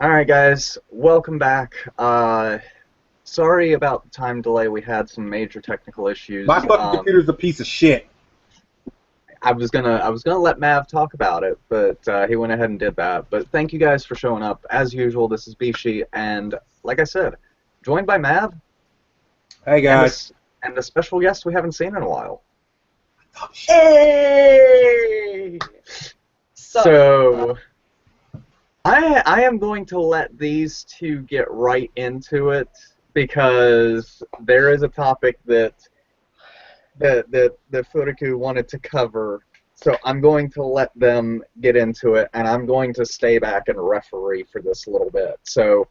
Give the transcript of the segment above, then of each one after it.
Alright guys, welcome back. Sorry about the time delay, we had some major technical issues. My fucking computer's a piece of shit. I was gonna let Mav talk about it, but he went ahead and did that. But thank you guys for showing up. As usual, this is Bishi, and like I said, joined by Mav Hey guys. and a special guest we haven't seen in a while. Hey! So I am going to let these two get right into it because there is a topic that Furuku wanted to cover. So I'm going to let them get into it, and I'm going to stay back and referee for this a little bit. So,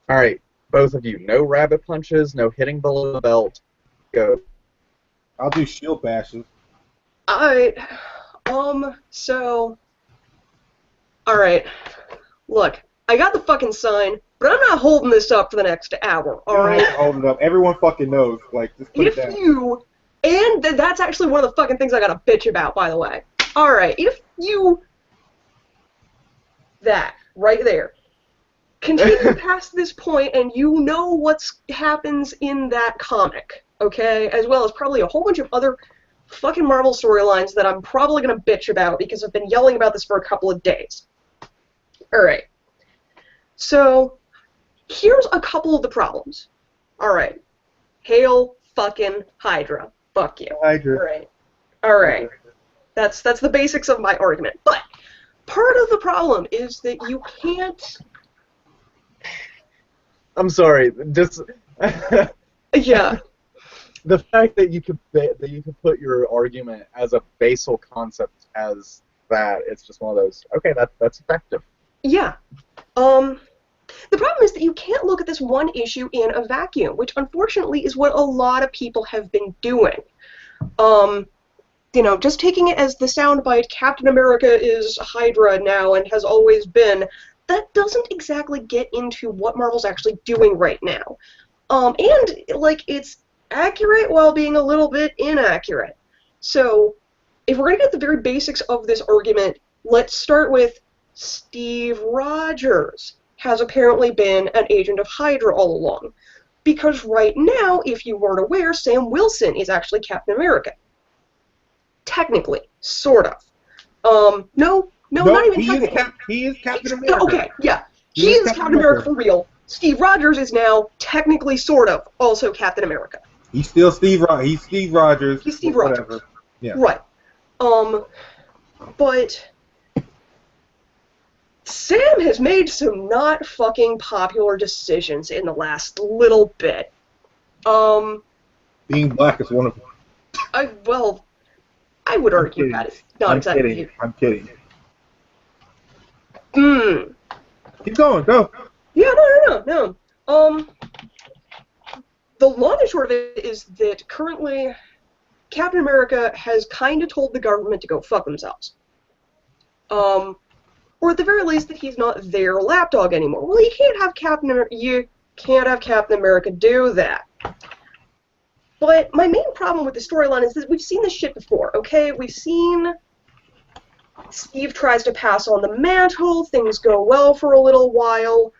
all right, both of you, no rabbit punches, no hitting below the belt. Go. I'll do shield bashes. Alright, alright, look, I got the fucking sign, but I'm not holding this up for the next hour, You don't have alright? to hold it up. Everyone fucking knows. Like, just put it down. That's actually one of the fucking things I gotta bitch about, by the way. Alright, that, right there, continue past this point and you know what happens in that comic, okay? As well as probably a whole bunch of other fucking Marvel storylines that I'm probably gonna bitch about because I've been yelling about this for a couple of days. Alright. So, here's a couple of the problems. Alright. Hail fucking Hydra. Fuck you. Hydra. Alright. Alright. That's the basics of my argument. But part of the problem is that you can't... I'm sorry, just Yeah. the fact that you could put your argument as a basal concept as that, it's just one of those. Okay, that's effective. Yeah. The problem is that you can't look at this one issue in a vacuum, which unfortunately is what a lot of people have been doing. Just taking it as the soundbite, Captain America is Hydra now and has always been, that doesn't exactly get into what Marvel's actually doing right now. It's accurate while being a little bit inaccurate. So, if we're going to get the very basics of this argument, let's start with Steve Rogers has apparently been an agent of Hydra all along. Because right now, if you weren't aware, Sam Wilson is actually Captain America. Technically. Sort of. No, not even technically. He is Captain America. Okay, yeah. He is Captain America for real. Steve Rogers is now, technically, sort of, also Captain America. He's still Steve Rogers. He's Steve Rogers. He's Steve Rogers. Whatever. Yeah. Right. But Sam has made some not fucking popular decisions in the last little bit. Being black is one of them. I would argue that it's not exactly. I'm kidding. Hmm. Keep going. Go. Yeah, no. The long and short of it is that currently Captain America has kind of told the government to go fuck themselves. Or at the very least that he's not their lapdog anymore. Well, you can't have Captain America do that. But my main problem with the storyline is that we've seen this shit before, okay? We've seen Steve tries to pass on the mantle, things go well for a little while,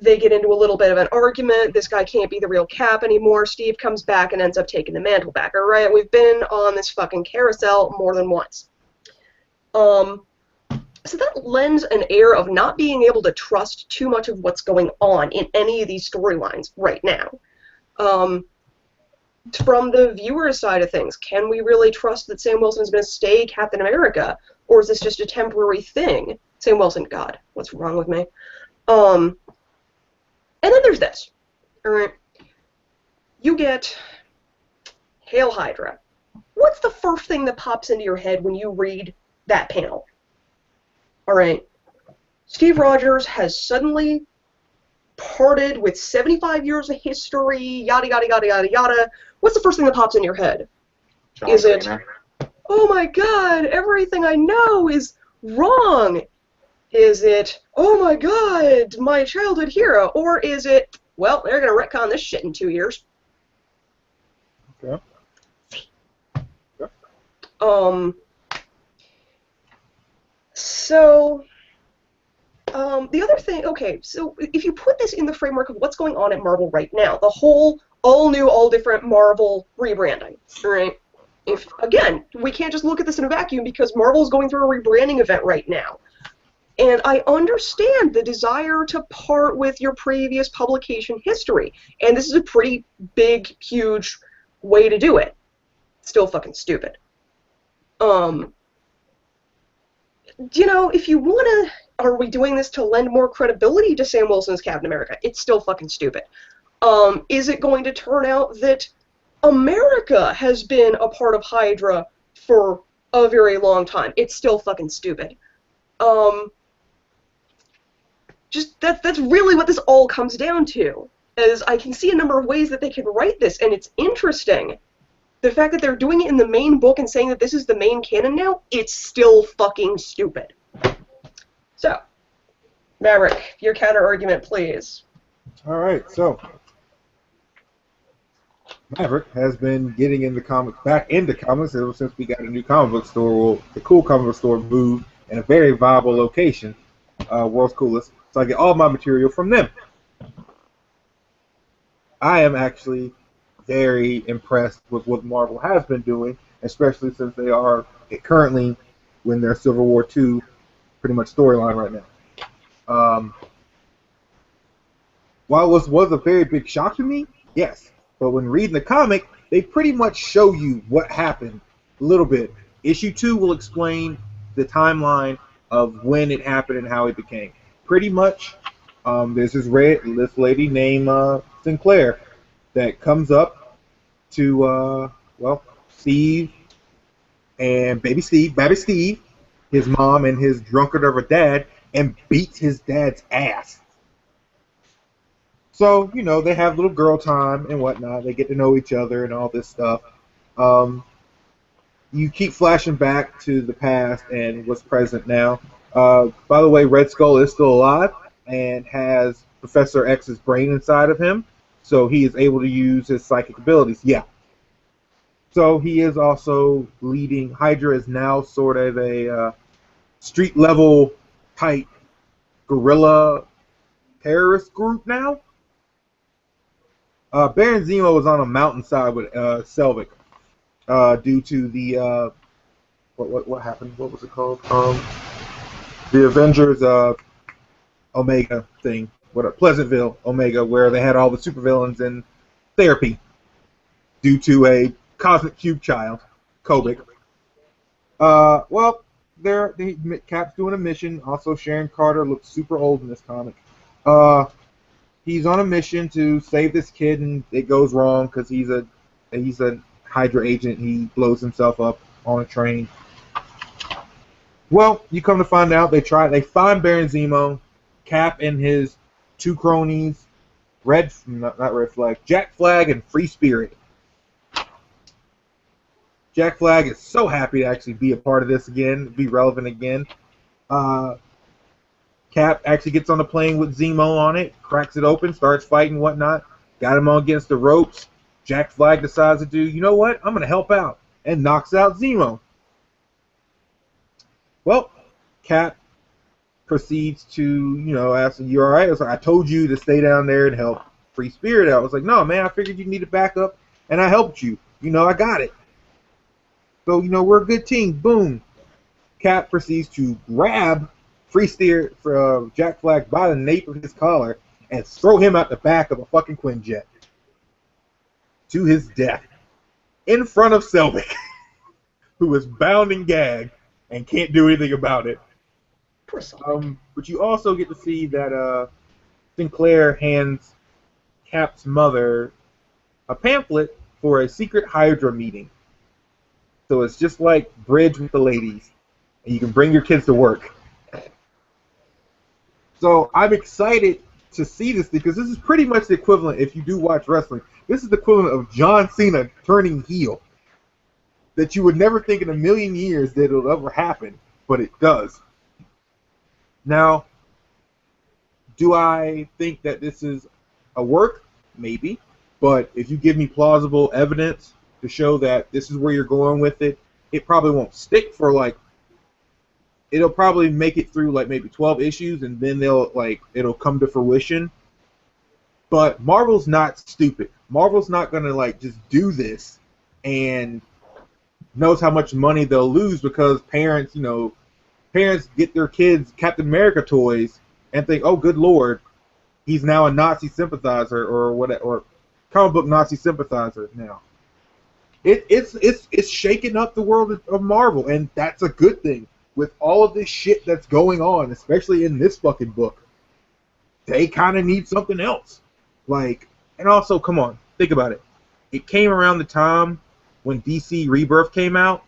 they get into a little bit of an argument, this guy can't be the real Cap anymore, Steve comes back and ends up taking the mantle back, alright? We've been on this fucking carousel more than once. So that lends an air of not being able to trust too much of what's going on in any of these storylines right now. From the viewer's side of things, can we really trust that Sam Wilson's going to stay Captain America, or is this just a temporary thing? Sam Wilson, God, what's wrong with me? And then there's this. Alright. You get Hail Hydra. What's the first thing that pops into your head when you read that panel? Alright. Steve Rogers has suddenly parted with 75 years of history, yada yada yada yada yada. What's the first thing that pops in your head? John Is it, Cena. oh my god, everything I know is wrong? Is it, oh my god, my childhood hero? Or is it, well, they're going to retcon this shit in 2 years? Okay. So, The other thing, okay, so if you put this in the framework of what's going on at Marvel right now, the whole all new, all different Marvel rebranding, right? If, again, we can't just look at this in a vacuum because Marvel is going through a rebranding event right now. And I understand the desire to part with your previous publication history. And this is a pretty big, huge way to do it. Still fucking stupid. You know, if you want to, are we doing this to lend more credibility to Sam Wilson's Captain America? It's still fucking stupid. Is it going to turn out that America has been a part of Hydra for a very long time? It's still fucking stupid. Just that's really what this all comes down to. As I can see a number of ways that they can write this, and it's interesting. The fact that they're doing it in the main book and saying that this is the main canon now, it's still fucking stupid. So, Maverick, your counter argument, please. All right, so Maverick has been getting into comics, back into comics ever since we got a new comic book store. Well, the cool comic book store moved in a very viable location, World's Coolest. So I get all my material from them. I am actually very impressed with what Marvel has been doing, especially since they are currently in their Civil War II pretty much storyline right now. While it was a very big shock to me, yes, but when reading the comic, they pretty much show you what happened a little bit. Issue 2 will explain the timeline of when it happened and how it became. Pretty much, there's this lady named Sinclair that comes up to, Steve and Baby Steve, his mom and his drunkard of a dad, and beats his dad's ass. So, you know, they have little girl time and whatnot. They get to know each other and all this stuff. You keep flashing back to the past and what's present now. By the way, Red Skull is still alive and has Professor X's brain inside of him, so he is able to use his psychic abilities. Yeah. So he is also leading. Hydra is now sort of a street level type guerrilla terrorist group now. Baron Zemo was on a mountainside with Selvig due to the what happened? What was it called? The Avengers Omega thing. Pleasantville Omega, where they had all the supervillains in therapy due to a cosmic cube child, Kobik. Cap's doing a mission. Also, Sharon Carter looks super old in this comic. He's on a mission to save this kid, and it goes wrong because he's a Hydra agent. He blows himself up on a train. Well, you come to find out they find Baron Zemo, Cap and his two cronies, not Red Flag, Jack Flag and Free Spirit. Jack Flag is so happy to actually be a part of this again, be relevant again. Cap actually gets on the plane with Zemo on it, cracks it open, starts fighting and whatnot. Got him on against the ropes. Jack Flag decides to do, you know what, I'm going to help out, and knocks out Zemo. Well, Cap proceeds to, ask him, you all right? I was like, I told you to stay down there and help Free Spirit out. I was like, no, man, I figured you needed backup, and I helped you. I got it. So, we're a good team. Boom. Cap proceeds to grab Free Spirit for Jack Flag by the nape of his collar and throw him out the back of a fucking Quinjet to his death in front of Selvig, who is bound and gagged and can't do anything about it. But you also get to see that Sinclair hands Cap's mother a pamphlet for a secret Hydra meeting. So it's just like Bridge with the ladies, and you can bring your kids to work. So I'm excited to see this because this is pretty much the equivalent, if you do watch wrestling, this is the equivalent of John Cena turning heel. That you would never think in a million years that it'll ever happen, but it does. Now, do I think that this is a work? Maybe. But if you give me plausible evidence to show that this is where you're going with it, it probably won't stick for like it'll probably make it through like maybe 12 issues, and then it'll come to fruition. But Marvel's not stupid. Marvel's not gonna like just do this and knows how much money they'll lose because parents get their kids Captain America toys and think, oh, good lord, he's now a Nazi sympathizer or whatever, or comic book Nazi sympathizer now. It's shaking up the world of Marvel, and that's a good thing. With all of this shit that's going on, especially in this fucking book, they kind of need something else. Like, and also, come on, think about it. It came around the time when DC Rebirth came out.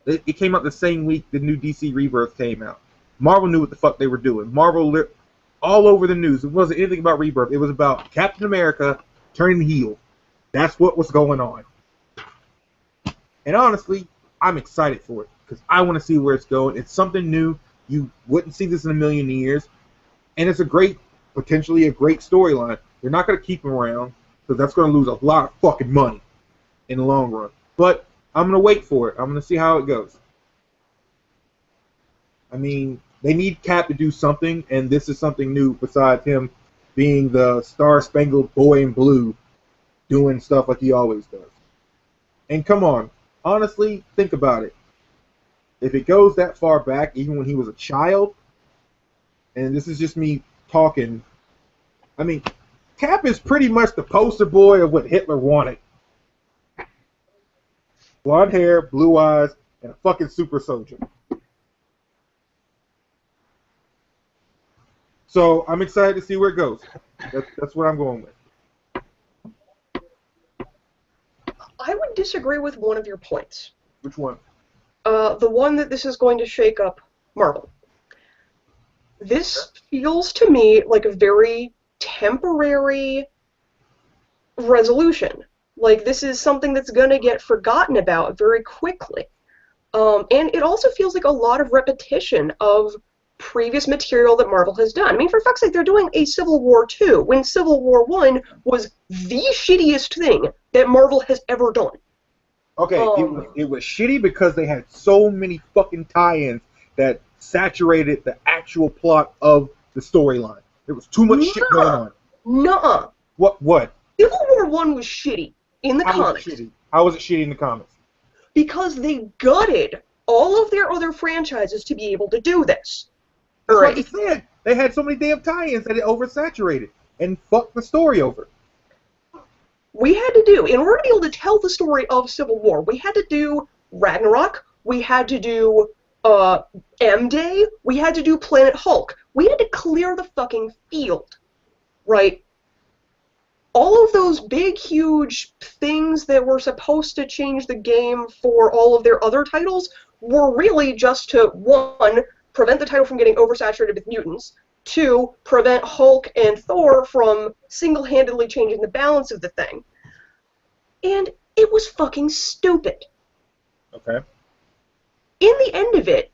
It came out the same week the new DC Rebirth came out. Marvel knew what the fuck they were doing. Marvel lit all over the news. It wasn't anything about Rebirth. It was about Captain America turning heel. That's what was going on. And honestly, I'm excited for it because I want to see where it's going. It's something new. You wouldn't see this in a million years. And it's potentially a great storyline. They're not going to keep him around because that's going to lose a lot of fucking money in the long run. But I'm going to wait for it. I'm going to see how it goes. I mean, they need Cap to do something, and this is something new besides him being the star-spangled boy in blue doing stuff like he always does. And come on, honestly, think about it. If it goes that far back, even when he was a child, and this is just me talking, I mean, Cap is pretty much the poster boy of what Hitler wanted. Blonde hair, blue eyes, and a fucking super soldier. So I'm excited to see where it goes. That's what I'm going with. I would disagree with one of your points. Which one? The one that this is going to shake up Marvel. This feels to me like a very temporary resolution. Like, this is something that's going to get forgotten about very quickly. And it also feels like a lot of repetition of previous material that Marvel has done. I mean, for fuck's sake, they're doing a Civil War 2 when Civil War 1 was the shittiest thing that Marvel has ever done. Okay, it was shitty because they had so many fucking tie-ins that saturated the actual plot of the storyline. There was too much shit going on. Nuh-uh. What? Civil War 1 was shitty in the comics. How was it shitty in the comics? Because they gutted all of their other franchises to be able to do this. That's what they said. They had so many damn tie-ins that it oversaturated and fucked the story over. We had to do, in order to be able to tell the story of Civil War, we had to do Ragnarok, we had to do M-Day, we had to do Planet Hulk. We had to clear the fucking field, right? All of those big, huge things that were supposed to change the game for all of their other titles were really just to, one, prevent the title from getting oversaturated with mutants, two, prevent Hulk and Thor from single-handedly changing the balance of the thing. And it was fucking stupid. Okay. In the end of it,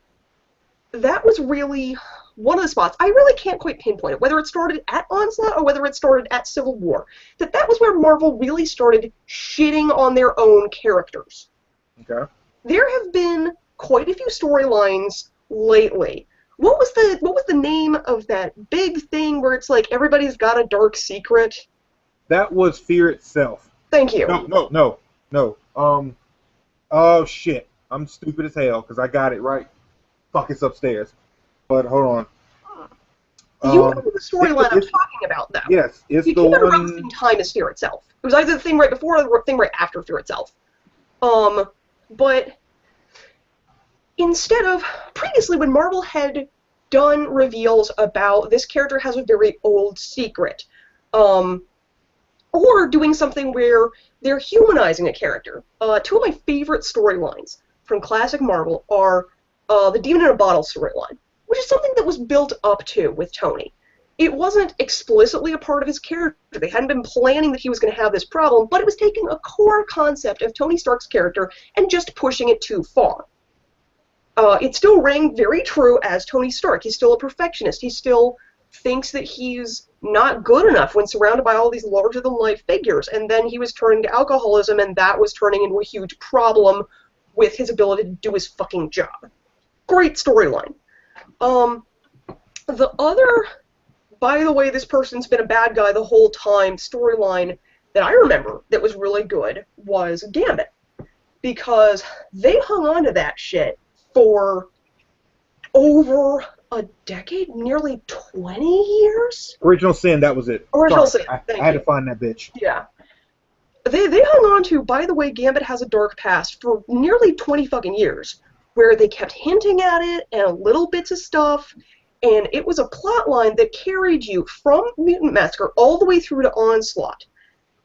that was really one of the spots. I really can't quite pinpoint it, whether it started at Onslaught or whether it started at Civil War. That was where Marvel really started shitting on their own characters. Okay. There have been quite a few storylines lately. What was the name of that big thing where it's like everybody's got a dark secret? That was Fear Itself. Thank you. No. Oh shit. I'm stupid as hell because I got it right. Fuck, it's upstairs. But hold on. You know the storyline I'm talking about, though. Yes, it's it the came out one. around the same time as Fear Itself. It was either the thing right before or the thing right after Fear Itself. But instead of previously, when Marvel had done reveals about this character has a very old secret, or doing something where they're humanizing a character. Two of my favorite storylines from classic Marvel are the Demon in a Bottle storyline, which is something that was built up to with Tony. It wasn't explicitly a part of his character. They hadn't been planning that he was going to have this problem, but it was taking a core concept of Tony Stark's character and just pushing it too far. It still rang very true as Tony Stark. He's still a perfectionist. He still thinks that he's not good enough when surrounded by all these larger-than-life figures, and then he was turning to alcoholism, and that was turning into a huge problem with his ability to do his fucking job. Great storyline. The other, by the way, this person's been a bad guy the whole time storyline that I remember that was really good was Gambit. Because they hung on to that shit for over a decade, nearly 20 years? Original Sin, that was it. Original Sorry, Sin, I had to find that bitch. Yeah. They hung on to, by the way, Gambit has a dark past for nearly 20 fucking years, where they kept hinting at it and little bits of stuff, and it was a plot line that carried you from Mutant Massacre all the way through to Onslaught.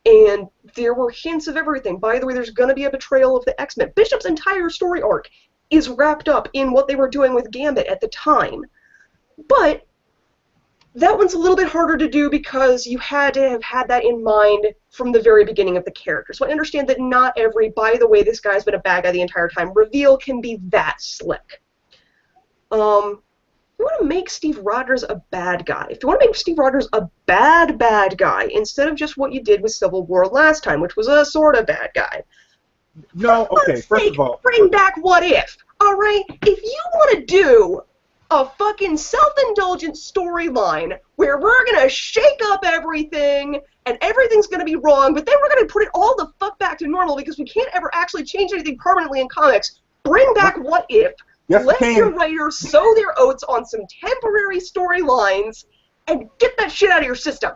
And there were hints of everything. By the way, there's going to be a betrayal of the X-Men. Bishop's entire story arc is wrapped up in what they were doing with Gambit at the time. But that one's a little bit harder to do because you had to have had that in mind from the very beginning of the character. So I understand that not every, by the way, this guy's been a bad guy the entire time, reveal can be that slick. You want to make Steve Rogers a bad guy. If you want to make Steve Rogers a bad guy, instead of just what you did with Civil War last time, which was a sort of bad guy. No, okay, first of all, bring back What If, alright? If you want to do a fucking self-indulgent storyline where we're gonna shake up everything and everything's gonna be wrong, but then we're gonna put it all the fuck back to normal because we can't ever actually change anything permanently in comics, bring back What If. yes, Let your writers sow their oats on some temporary storylines and get that shit out of your system.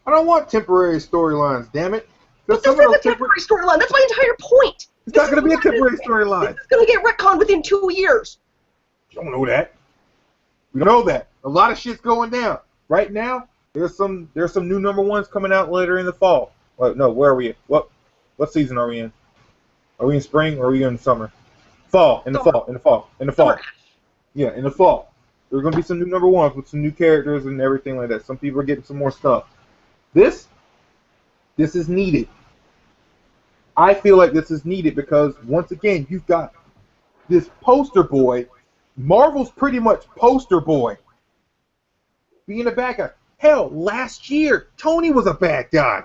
I don't want temporary storylines, damn it. But this is a temporary storyline. That's my entire point. It's not going to be a temporary storyline. This is going to get retconned within 2 years. You don't know that. We don't know that. A lot of shit's going down. Right now, there's some new number ones coming out later in the fall. No, where are we? What season are we in? Are we in spring or are we in summer? Fall. In the fall. Yeah, in the fall. There's going to be some new number ones with some new characters and everything like that. Some people are getting some more stuff. This is needed. I feel like this is needed because, once again, you've got this poster boy. Marvel's pretty much poster boy. Being a bad guy. Hell, last year, Tony was a bad guy.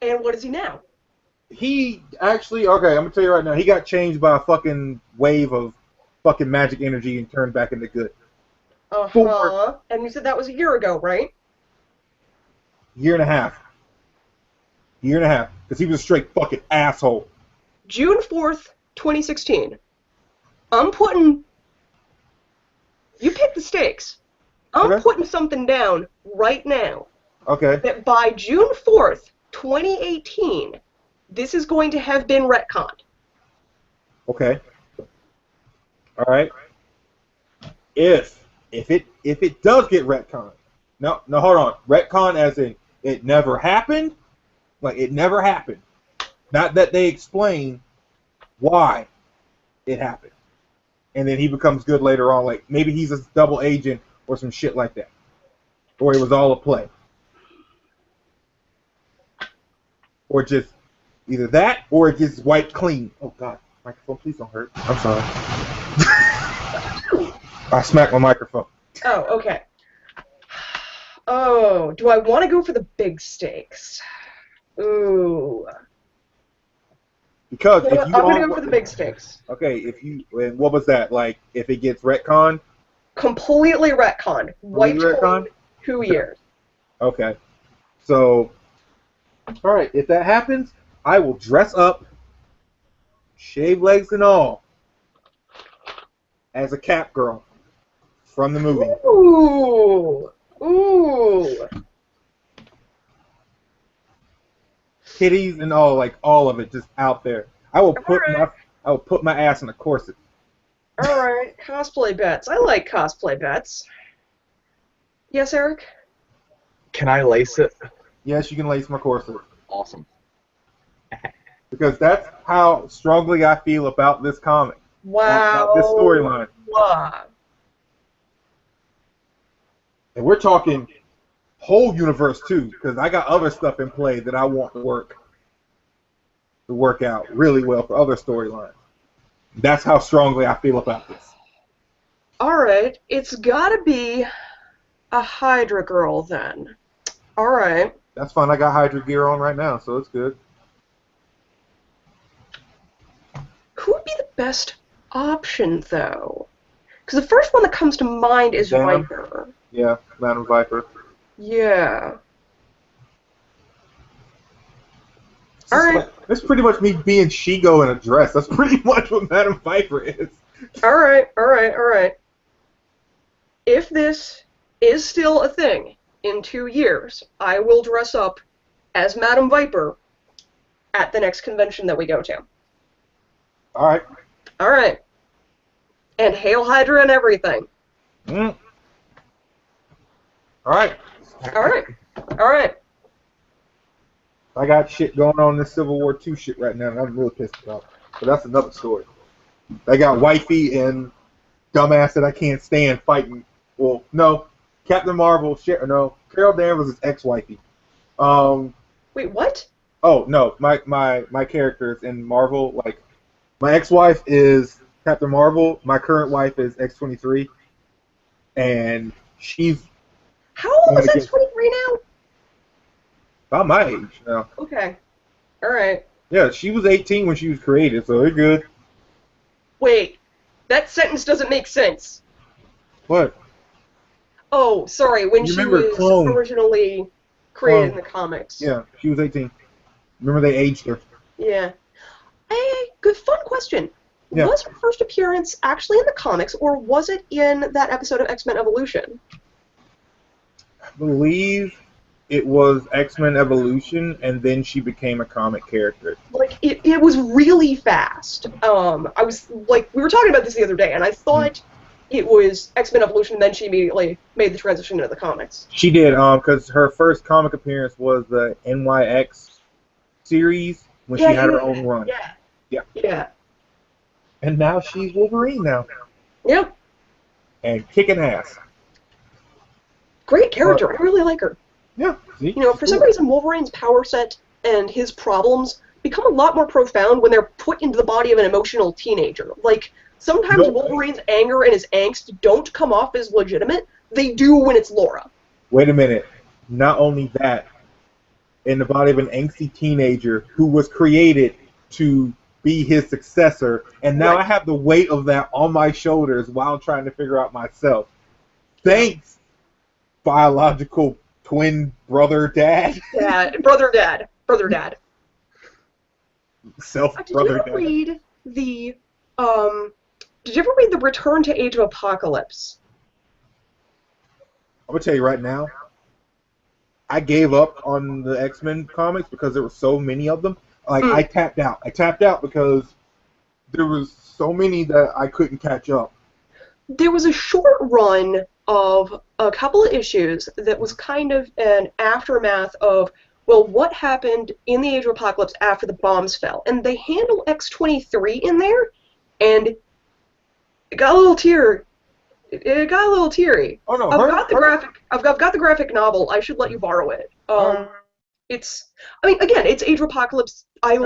And what is he now? He actually, okay, I'm going to tell you right now, he got changed by a fucking wave of fucking magic energy and turned back into good. Uh-huh. And you said that was a year ago, right? Year and a half. Because he was a straight fucking asshole. June 4th, 2016. I'm putting... You pick the stakes. I'm putting something down right now. Okay. That by June 4th, 2018, this is going to have been retconned. Okay. All right. If it does get retconned. No, hold on. Retcon as in it never happened? Like, it never happened. Not that they explain why it happened. And then he becomes good later on. Like, maybe he's a double agent or some shit like that. Or it was all a play. Or just either that or it gets wiped clean. Oh, God. Microphone, please don't hurt. I'm sorry. I smacked my microphone. Oh, okay. Oh, do I want to go for the big stakes? Ooh. Because if you I'm going to go for the big stakes. Okay, and what was that? Like, if it gets retconned? Completely retconned. Wiped clean 2 years. Okay. So, alright, if that happens, I will dress up, shave legs and all, as a Cap girl from the movie. Ooh. Ooh. Titties and all, like all of it, just out there. I will put my ass in a corset. All right, cosplay bets. I like cosplay bets. Yes, Eric? Can I lace it? Yes, you can lace my corset. Awesome. Because that's how strongly I feel about this comic. Wow. About this storyline. Wow. And we're talking whole universe too, because I got other stuff in play that I want to work out really well for other storylines. That's how strongly I feel about this. Alright, it's gotta be a Hydra girl then. Alright. That's fine, I got Hydra gear on right now, so it's good. Who would be the best option, though? Because the first one that comes to mind is Venom? Viper. Yeah, Madam Viper. Yeah. All right. That's pretty much me being Shigo in a dress. That's pretty much what Madam Viper is. All right. All right. All right. If this is still a thing in 2 years, I will dress up as Madam Viper at the next convention that we go to. All right. All right. And Hail Hydra and everything. Mm. All right. All right. All right. I got shit going on in this Civil War II shit right now, and I'm real pissed about. But that's another story. I got wifey and dumbass that I can't stand fighting. Well, no, Captain Marvel. Shit, no, Carol Danvers is ex-wifey. Wait, what? Oh no, my characters in Marvel, like my ex-wife is Captain Marvel. My current wife is X-23, and she's How old is X-23 now? about my age now. Okay. All right. Yeah, she was 18 when she was created, so they're good. Wait, that sentence doesn't make sense. What? Oh, sorry, when You she remember was Clone? originally created Clone. in the comics. Yeah, she was 18. Remember they aged her. Yeah. Hey, good fun question. Yeah. Was her first appearance actually in the comics, or was it in that episode of X-Men Evolution? I believe it was X-Men Evolution, and then she became a comic character. Like, it was really fast. I was, like, we were talking about this the other day, and I thought it was X-Men Evolution, and then she immediately made the transition into the comics. She did, because her first comic appearance was the NYX series when she had her own run. Yeah. And now she's Wolverine now. Yep. And kicking ass. Great character. I really like her. Yeah. See? You know, for some reason, Wolverine's power set and his problems become a lot more profound when they're put into the body of an emotional teenager. Like, sometimes Wolverine's anger and his angst don't come off as legitimate. They do when it's Laura. Wait a minute. Not only that, in the body of an angsty teenager who was created to be his successor, and now I have the weight of that on my shoulders while trying to figure out myself. Thanks, biological twin brother dad. Brother dad. Self brother dad. Did you ever read the Return to Age of Apocalypse? I'm gonna tell you right now, I gave up on the X-Men comics because there were so many of them. Like, I tapped out. I tapped out because there was so many that I couldn't catch up. There was a short run of a couple of issues that was kind of an aftermath of, well, what happened in the Age of Apocalypse after the bombs fell. And they handle X-23 in there, and it got a little teary. It got a little teary. Oh no, I've got the graphic novel. I should let you borrow it. It's, I mean, again, it's Age of Apocalypse. Huh?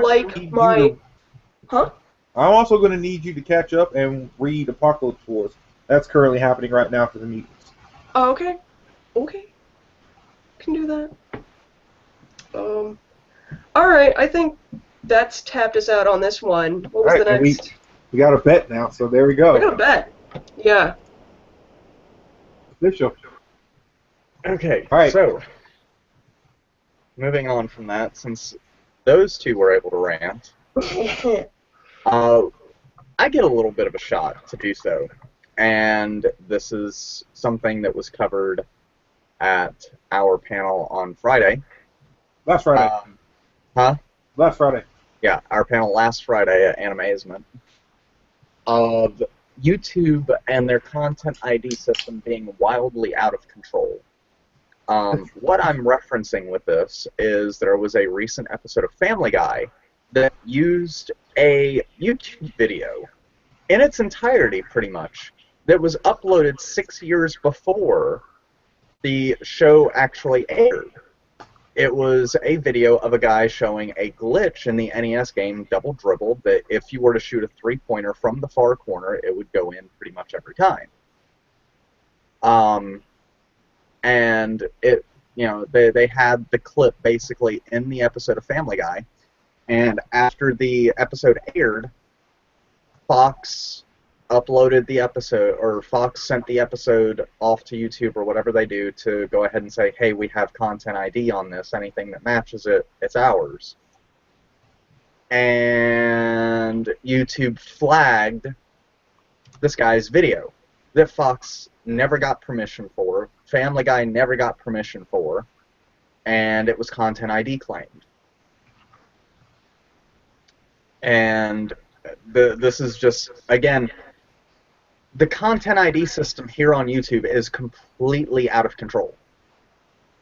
I'm also going to need you to catch up and read Apocalypse Wars. That's currently happening right now for the mutants. Oh, okay. Can do that. Alright, I think that's tapped us out on this one. What was the next? We got a bet now, so there we go. We got a bet. Yeah. Official. Okay, all right. So, moving on from that, since those two were able to rant, I get a little bit of a shot to do so. And this is something that was covered at our panel on Friday. Last Friday. Last Friday. Yeah, our panel last Friday at Animazement. Of YouTube and their content ID system being wildly out of control. What I'm referencing with this is there was a recent episode of Family Guy that used a YouTube video in its entirety, pretty much, that was uploaded 6 years before the show actually aired. It was a video of a guy showing a glitch in the NES game Double Dribble that if you were to shoot a three-pointer from the far corner, it would go in pretty much every time. And it, you know, they had the clip basically in the episode of Family Guy, and after the episode aired, Fox uploaded the episode, or Fox sent the episode off to YouTube or whatever they do to go ahead and say, hey, we have content ID on this. Anything that matches it, it's ours. And YouTube flagged this guy's video that Fox never got permission for, Family Guy never got permission for, and it was content ID claimed. And this is just, again, the content ID system here on YouTube is completely out of control.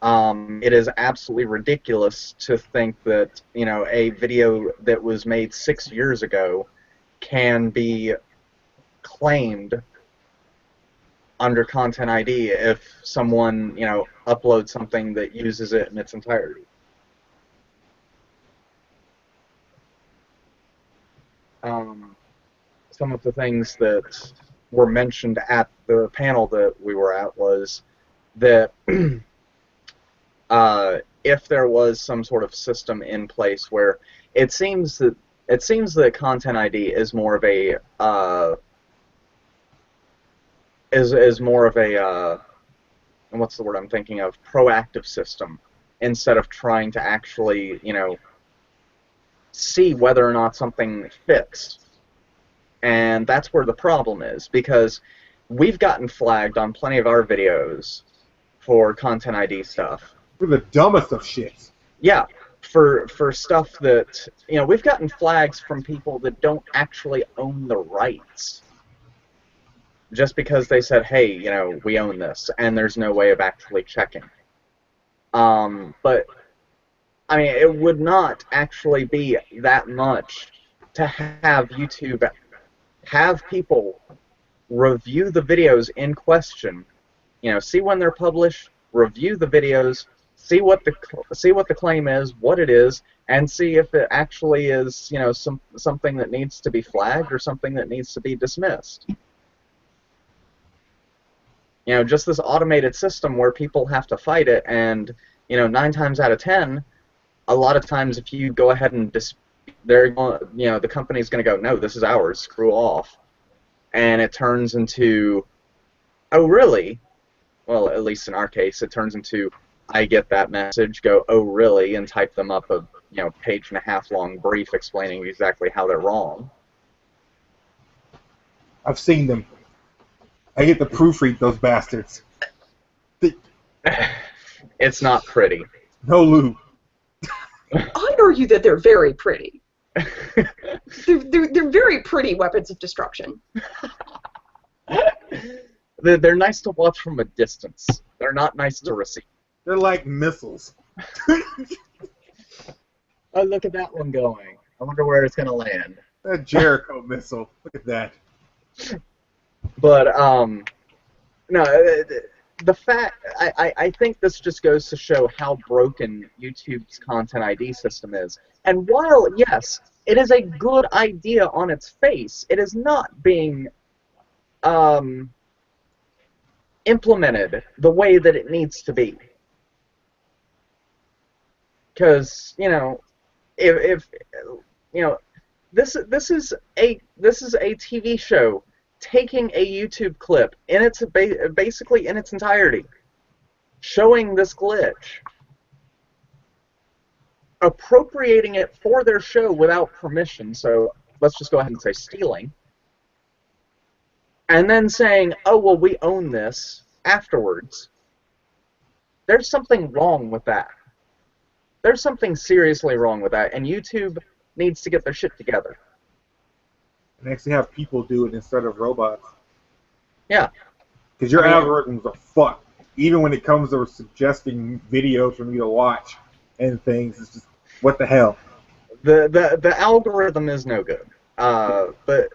It is absolutely ridiculous to think that, you know, a video that was made 6 years ago can be claimed under content ID if someone, you know, uploads something that uses it in its entirety. Some of the things that were mentioned at the panel that we were at was that if there was some sort of system in place where it seems that content ID is more of a and what's the word I'm thinking of, proactive system, instead of trying to actually, you know, see whether or not something fits. And that's where the problem is, because we've gotten flagged on plenty of our videos for content ID stuff. For the dumbest of shits. Yeah, for stuff that, you know, we've gotten flags from people that don't actually own the rights. Just because they said, hey, you know, we own this, and there's no way of actually checking. But, I mean, it would not actually be that much to have YouTube have people review the videos in question, you know, see when they're published, review the videos, see what the claim is, what it is, and see if it actually is, you know, something that needs to be flagged or something that needs to be dismissed. You know, just this automated system where people have to fight it, and, you know, 9 times out of 10, a lot of times if you go ahead and the company's going to go, no, this is ours, screw off. And it turns into, oh, really? Well, at least in our case, it turns into, I get that message, go, oh, really, and type them up a, you know, page-and-a-half long brief explaining exactly how they're wrong. I've seen them. I get to proofread those bastards. It's not pretty. No lube. I'd argue that they're very pretty. They're very pretty weapons of destruction. They're nice to watch from a distance. They're not nice to receive. They're like missiles. Oh, look at that one going. I wonder where it's going to land. That Jericho missile. Look at that. But, no, the fact, I think this just goes to show how broken YouTube's content ID system is. And while, yes, it is a good idea on its face, it is not being implemented the way that it needs to be. Because, you know, if you know, this is a TV show taking a YouTube clip in its basically in its entirety, showing this glitch, appropriating it for their show without permission, so let's just go ahead and say stealing, and then saying, oh, well, we own this afterwards. There's something wrong with that. There's something seriously wrong with that, and YouTube needs to get their shit together. And actually have people do it instead of robots. Yeah. Because your algorithms are fucked. Even when it comes to suggesting videos for me to watch and things, it's just, what the hell? The algorithm is no good. But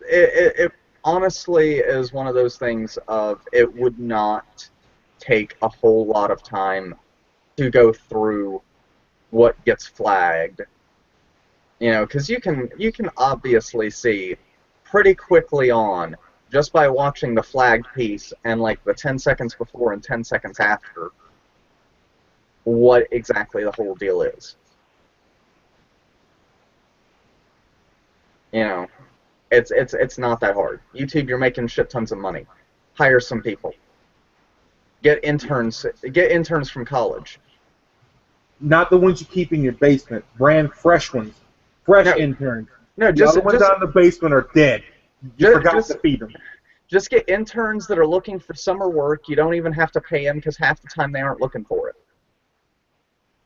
it honestly is one of those things of it would not take a whole lot of time to go through what gets flagged. You know, because you can obviously see pretty quickly on, just by watching the flagged piece and like the 10 seconds before and 10 seconds after, what exactly the whole deal is. You know, It's not that hard. YouTube, you're making shit tons of money. Hire some people. Get interns. Get interns from college. Not the ones you keep in your basement. Brand fresh ones. Fresh No, interns. no, The other ones out in the basement are dead. You forgot to feed them. Just get interns that are looking for summer work. You don't even have to pay them because half the time they aren't looking for it.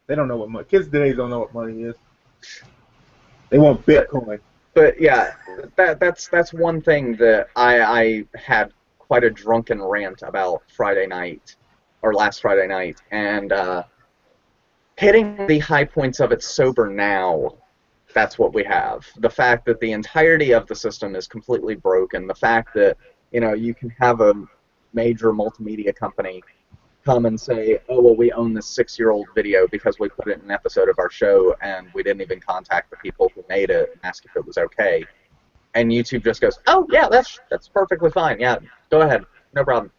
They don't know what money. Kids today don't know what money is. They want Bitcoin. But yeah, that's one thing that I had quite a drunken rant about Friday night, or last Friday night, and hitting the high points of it sober now. That's what we have. The fact that the entirety of the system is completely broken. The fact that you can have a major multimedia company come and say, oh, well, we own this 6-year-old video because we put it in an episode of our show and we didn't even contact the people who made it and ask if it was okay. And YouTube just goes, oh, yeah, that's perfectly fine. Yeah, go ahead. No problem.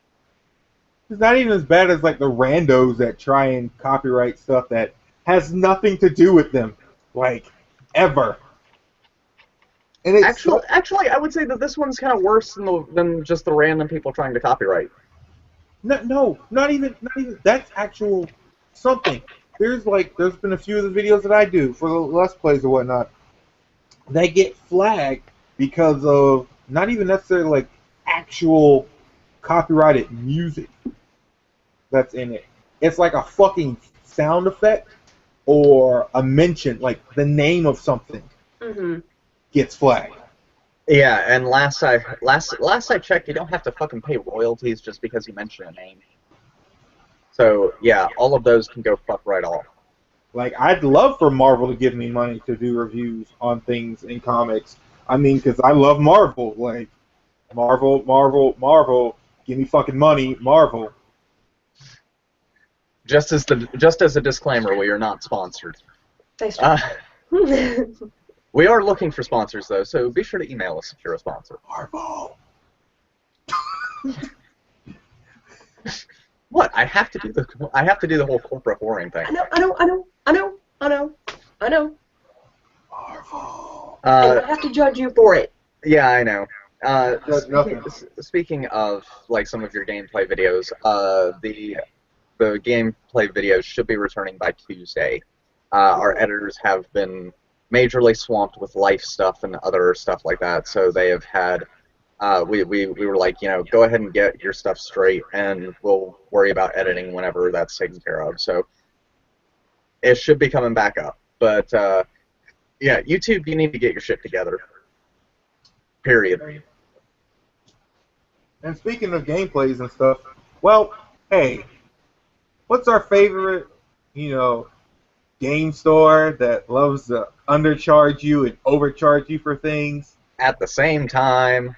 It's not even as bad as like the randos that try and copyright stuff that has nothing to do with them, like, ever. And it's actually, I would say that this one's kind of worse than just the random people trying to copyright. No, not even. That's actual something. There's been a few of the videos that I do for the Let's Plays or whatnot. They get flagged because of not even necessarily like actual copyrighted music that's in it. It's like a fucking sound effect or a mention, like the name of something gets flagged. Yeah, and last I checked, you don't have to fucking pay royalties just because you mention a name. So yeah, all of those can go fuck right off. Like, I'd love for Marvel to give me money to do reviews on things in comics. I mean, because I love Marvel. Like, Marvel, give me fucking money, Marvel. Just as a disclaimer, we are not sponsored. Thanks. We are looking for sponsors though, so be sure to email us if you're a sponsor. Marvel. What? I have to do the whole corporate whoring thing. I know. Marvel. And I have to judge you for it. Yeah, I know. Nothing. Speaking of like some of your gameplay videos, the gameplay videos should be returning by Tuesday. Our editors have been majorly swamped with life stuff and other stuff like that, so they have had. We were like, go ahead and get your stuff straight, and we'll worry about editing whenever that's taken care of. So it should be coming back up. But yeah, YouTube, you need to get your shit together. Period. And speaking of gameplays and stuff, well, hey, what's our favorite, game store that loves to undercharge you and overcharge you for things? At the same time.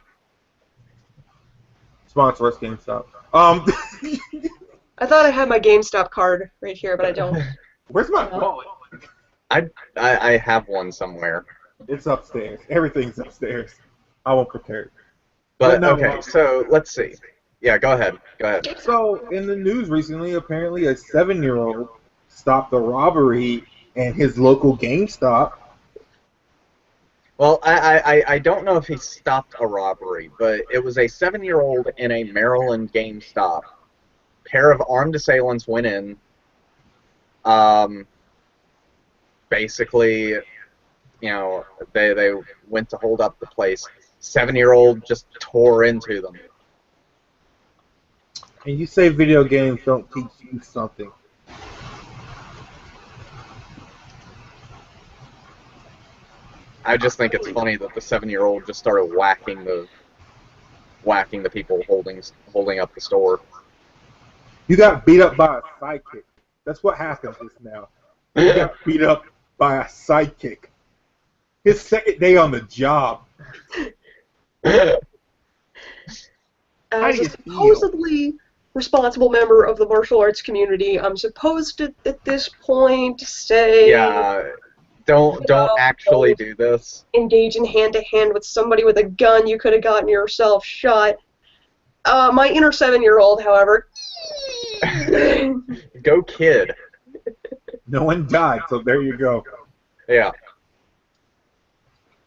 Sponsor us, GameStop. I thought I had my GameStop card right here, but I don't. Where's my wallet? I have one somewhere. It's upstairs. Everything's upstairs. I won't prepare it. But no, okay, so let's see. Yeah, go ahead. So, in the news recently, apparently a 7-year-old stopped a robbery at his local GameStop. Well, I don't know if he stopped a robbery, but it was a 7-year-old in a Maryland GameStop. Pair of armed assailants went in. Basically, they went to hold up the place. 7-year-old just tore into them. And you say video games don't teach you something. I just think it's funny that the 7-year-old just started whacking the people holding up the store. You got beat up by a sidekick. That's what happens just now. You got beat up by a sidekick. His second day on the job. As a supposedly responsible member of the martial arts community, I'm supposed to, at this point, say... Yeah, don't actually do this. Engage in hand-to-hand with somebody with a gun, you could have gotten yourself shot. My inner 7-year-old, however... Go kid. No one died, so there you go. Yeah.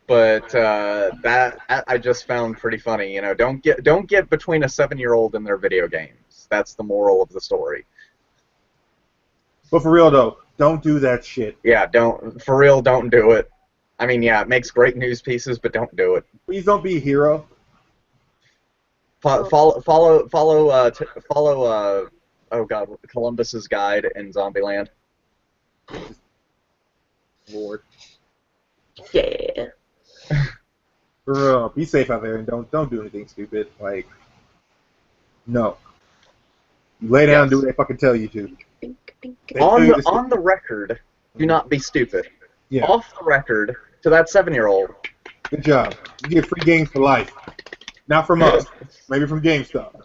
But that I just found pretty funny. You know, don't get between a 7-year-old and their video games. That's the moral of the story. But for real though, don't do that shit. Yeah, don't for real. Don't do it. I mean, yeah, it makes great news pieces, but don't do it. Please don't be a hero. Follow. Oh God, Columbus's Guide in Zombieland. Lord. Yeah. For real, be safe out there and don't do anything stupid. Like, no. You lay down and do what they fucking tell you to. They tell you to On the record, do not be stupid. Yeah. Off the record, to that 7-year-old. Good job. You get free games for life. Not from us. Maybe from GameStop.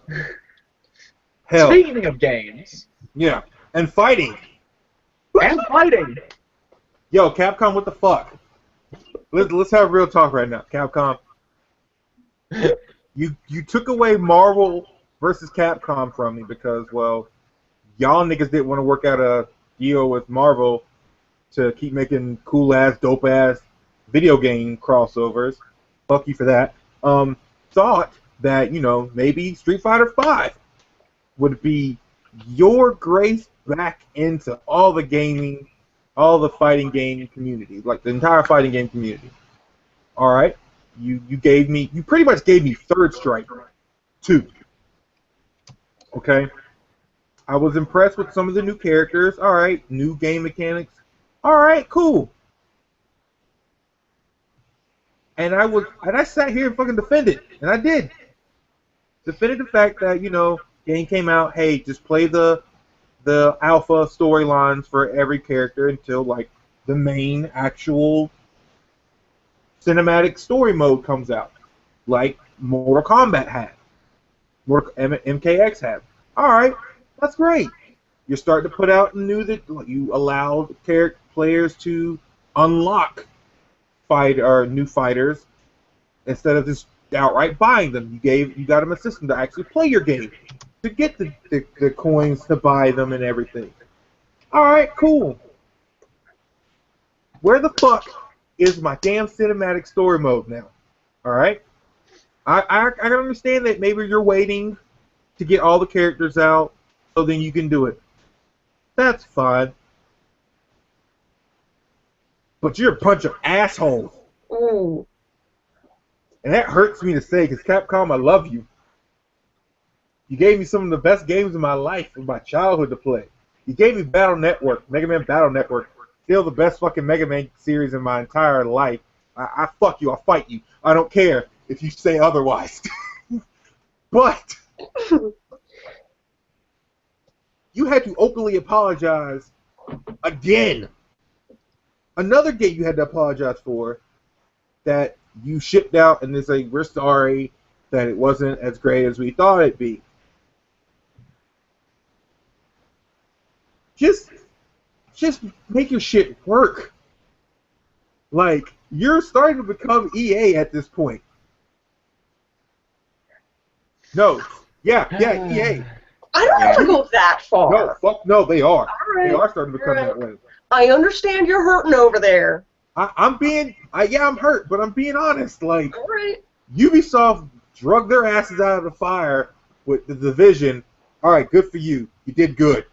Hell. Speaking of games. Yeah. And fighting. And fighting. Yo, Capcom, what the fuck? Let's have real talk right now. Capcom. You took away Marvel versus Capcom from me because, well, y'all niggas didn't want to work out a deal with Marvel to keep making cool-ass, dope-ass video game crossovers. Fuck you for that. Thought that, you know, maybe Street Fighter V would be your grace back into all the gaming, all the fighting game community, like the entire fighting game community. All right, you pretty much gave me Third Strike 2. Okay, I was impressed with some of the new characters. All right, new game mechanics. All right, cool. And I sat here and fucking defended, and I did. Defended the fact that, you know, game came out, hey, just play the alpha storylines for every character until, like, the main actual cinematic story mode comes out, like Mortal Kombat had, MKX had. All right, that's great. You're starting to put out you allow players to unlock new fighters instead of just outright buying them. You got them a system to actually play your game, to get the coins to buy them and everything. All right, cool. Where the fuck is my damn cinematic story mode now? All right, I can understand that maybe you're waiting to get all the characters out so then you can do it. That's fine. But you're a bunch of assholes. Ooh. And that hurts me to say, because Capcom, I love you. You gave me some of the best games of my life, of my childhood to play. You gave me Battle Network, Mega Man Battle Network. Still the best fucking Mega Man series in my entire life. I fuck you, I'll fight you. I don't care if you say otherwise. But you had to openly apologize again. Another game you had to apologize for that you shipped out and they say, we're sorry that it wasn't as great as we thought it'd be. Just make your shit work. Like, you're starting to become EA at this point. No. Yeah, EA. I don't want to go that far. No, fuck no, they are. Right. They are starting to become that way. I understand you're hurting over there. I'm hurt, but I'm being honest. Like, All right. Ubisoft drug their asses out of the fire with the Division. All right, good for you. You did good.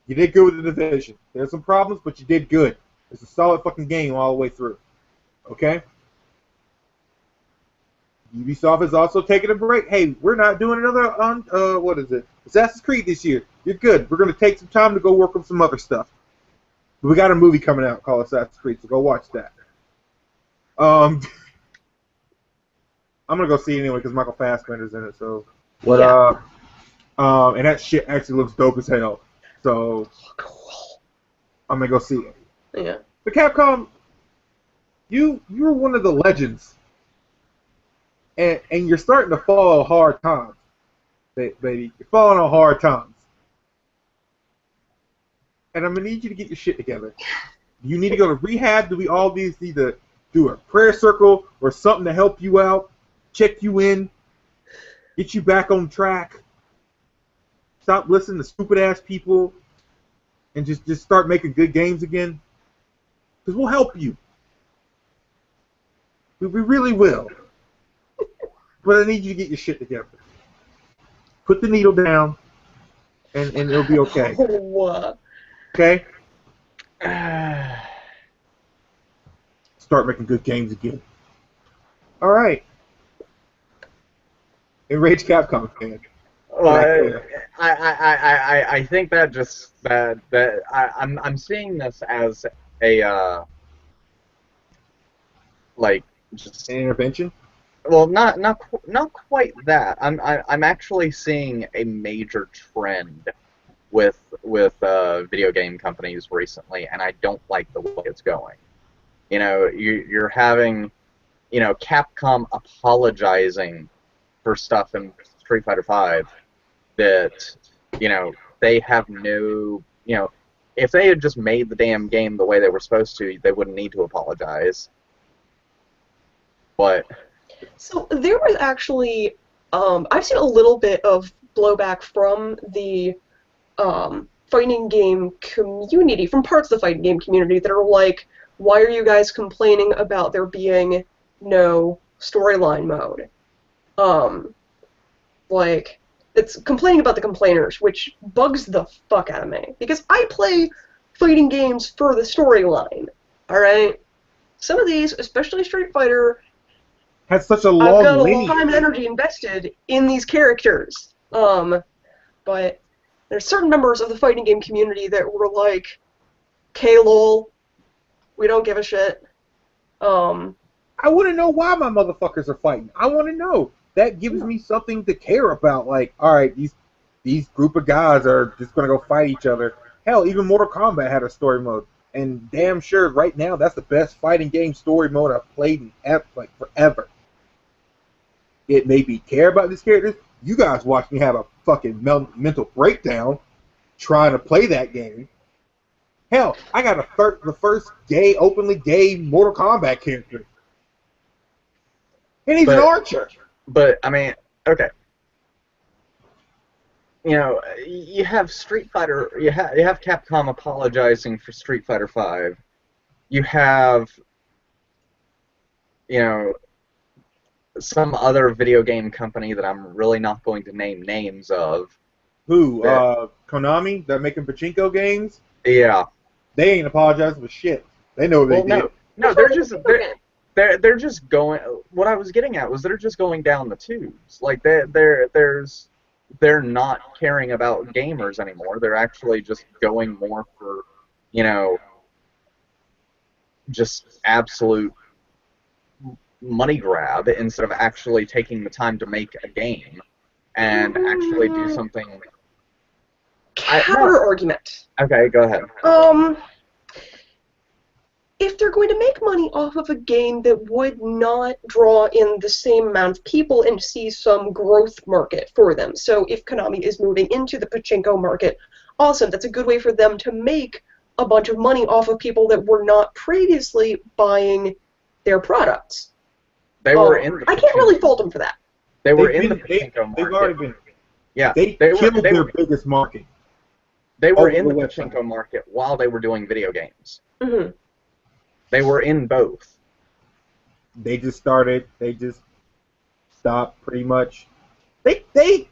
You did good with the Division. There's some problems, but you did good. It's a solid fucking game all the way through. Okay? Ubisoft is also taking a break. Hey, we're not doing another what is it? Assassin's Creed this year. You're good. We're going to take some time to go work on some other stuff. We got a movie coming out called Assassin's Creed, so go watch that. I'm gonna go see it anyway because Michael Fassbender's in it. So, and that shit actually looks dope as hell. So, I'm gonna go see it. Yeah. But Capcom, you're one of the legends, and you're starting to fall on hard times, baby. You're falling on hard times. And I'm going to need you to get your shit together. You need to go to rehab. Do we all need to do a prayer circle or something to help you out, check you in, get you back on track? Stop listening to stupid-ass people and just start making good games again? Because we'll help you. We really will. But I need you to get your shit together. Put the needle down, and it'll be okay. Oh, Okay? Start making good games again. All right. Enrage Capcom fan. Well, I think that just I'm seeing this as a like just An intervention? well not quite that. I'm actually seeing a major trend with video game companies recently, and I don't like the way it's going. You know, you're having, you know, Capcom apologizing for stuff in Street Fighter V that, you know, they have no, you know, if they had just made the damn game the way they were supposed to, they wouldn't need to apologize. But so there was actually, I've seen a little bit of blowback from the fighting game community, from parts of the fighting game community that are like, why are you guys complaining about there being no storyline mode? Like, it's complaining about the complainers, which bugs the fuck out of me. Because I play fighting games for the storyline, alright? Some of these, especially Street Fighter, Has such a I've long got a lot of lineage. time and energy invested in these characters. But there's certain members of the fighting game community that were like, "Okay, lol, we don't give a shit." I want to know why my motherfuckers are fighting. I want to know. That gives me something to care about. Like, all right, these group of guys are just gonna go fight each other. Hell, even Mortal Kombat had a story mode, and damn sure right now that's the best fighting game story mode I've played in like forever. It made me care about these characters. You guys watched me have a fucking mental breakdown trying to play that game. Hell, I got the first openly gay Mortal Kombat character. And he's an archer. But I mean, okay. You know, you have Street Fighter. You have Capcom apologizing for Street Fighter V. You have, you know, some other video game company that I'm really not going to name names of. Who? Konami? That making pachinko games? Yeah. They ain't apologizing for shit. They know what they did. No, they're just going. What I was getting at was they're just going down the tubes. Like they're not caring about gamers anymore. They're actually just going more for, you know, just absolute money grab instead of actually taking the time to make a game and actually do something. Counter argument. Okay, go ahead. If they're going to make money off of a game that would not draw in the same amount of people and see some growth market for them, so if Konami is moving into the pachinko market, awesome, that's a good way for them to make a bunch of money off of people that were not previously buying their products. They were in. I can't really fault them for that. They were in the pachinko market. They've already been. Yeah, they killed their biggest market. They were in the pachinko market while they were doing video games. Mm-hmm. They were in both. They just stopped pretty much. They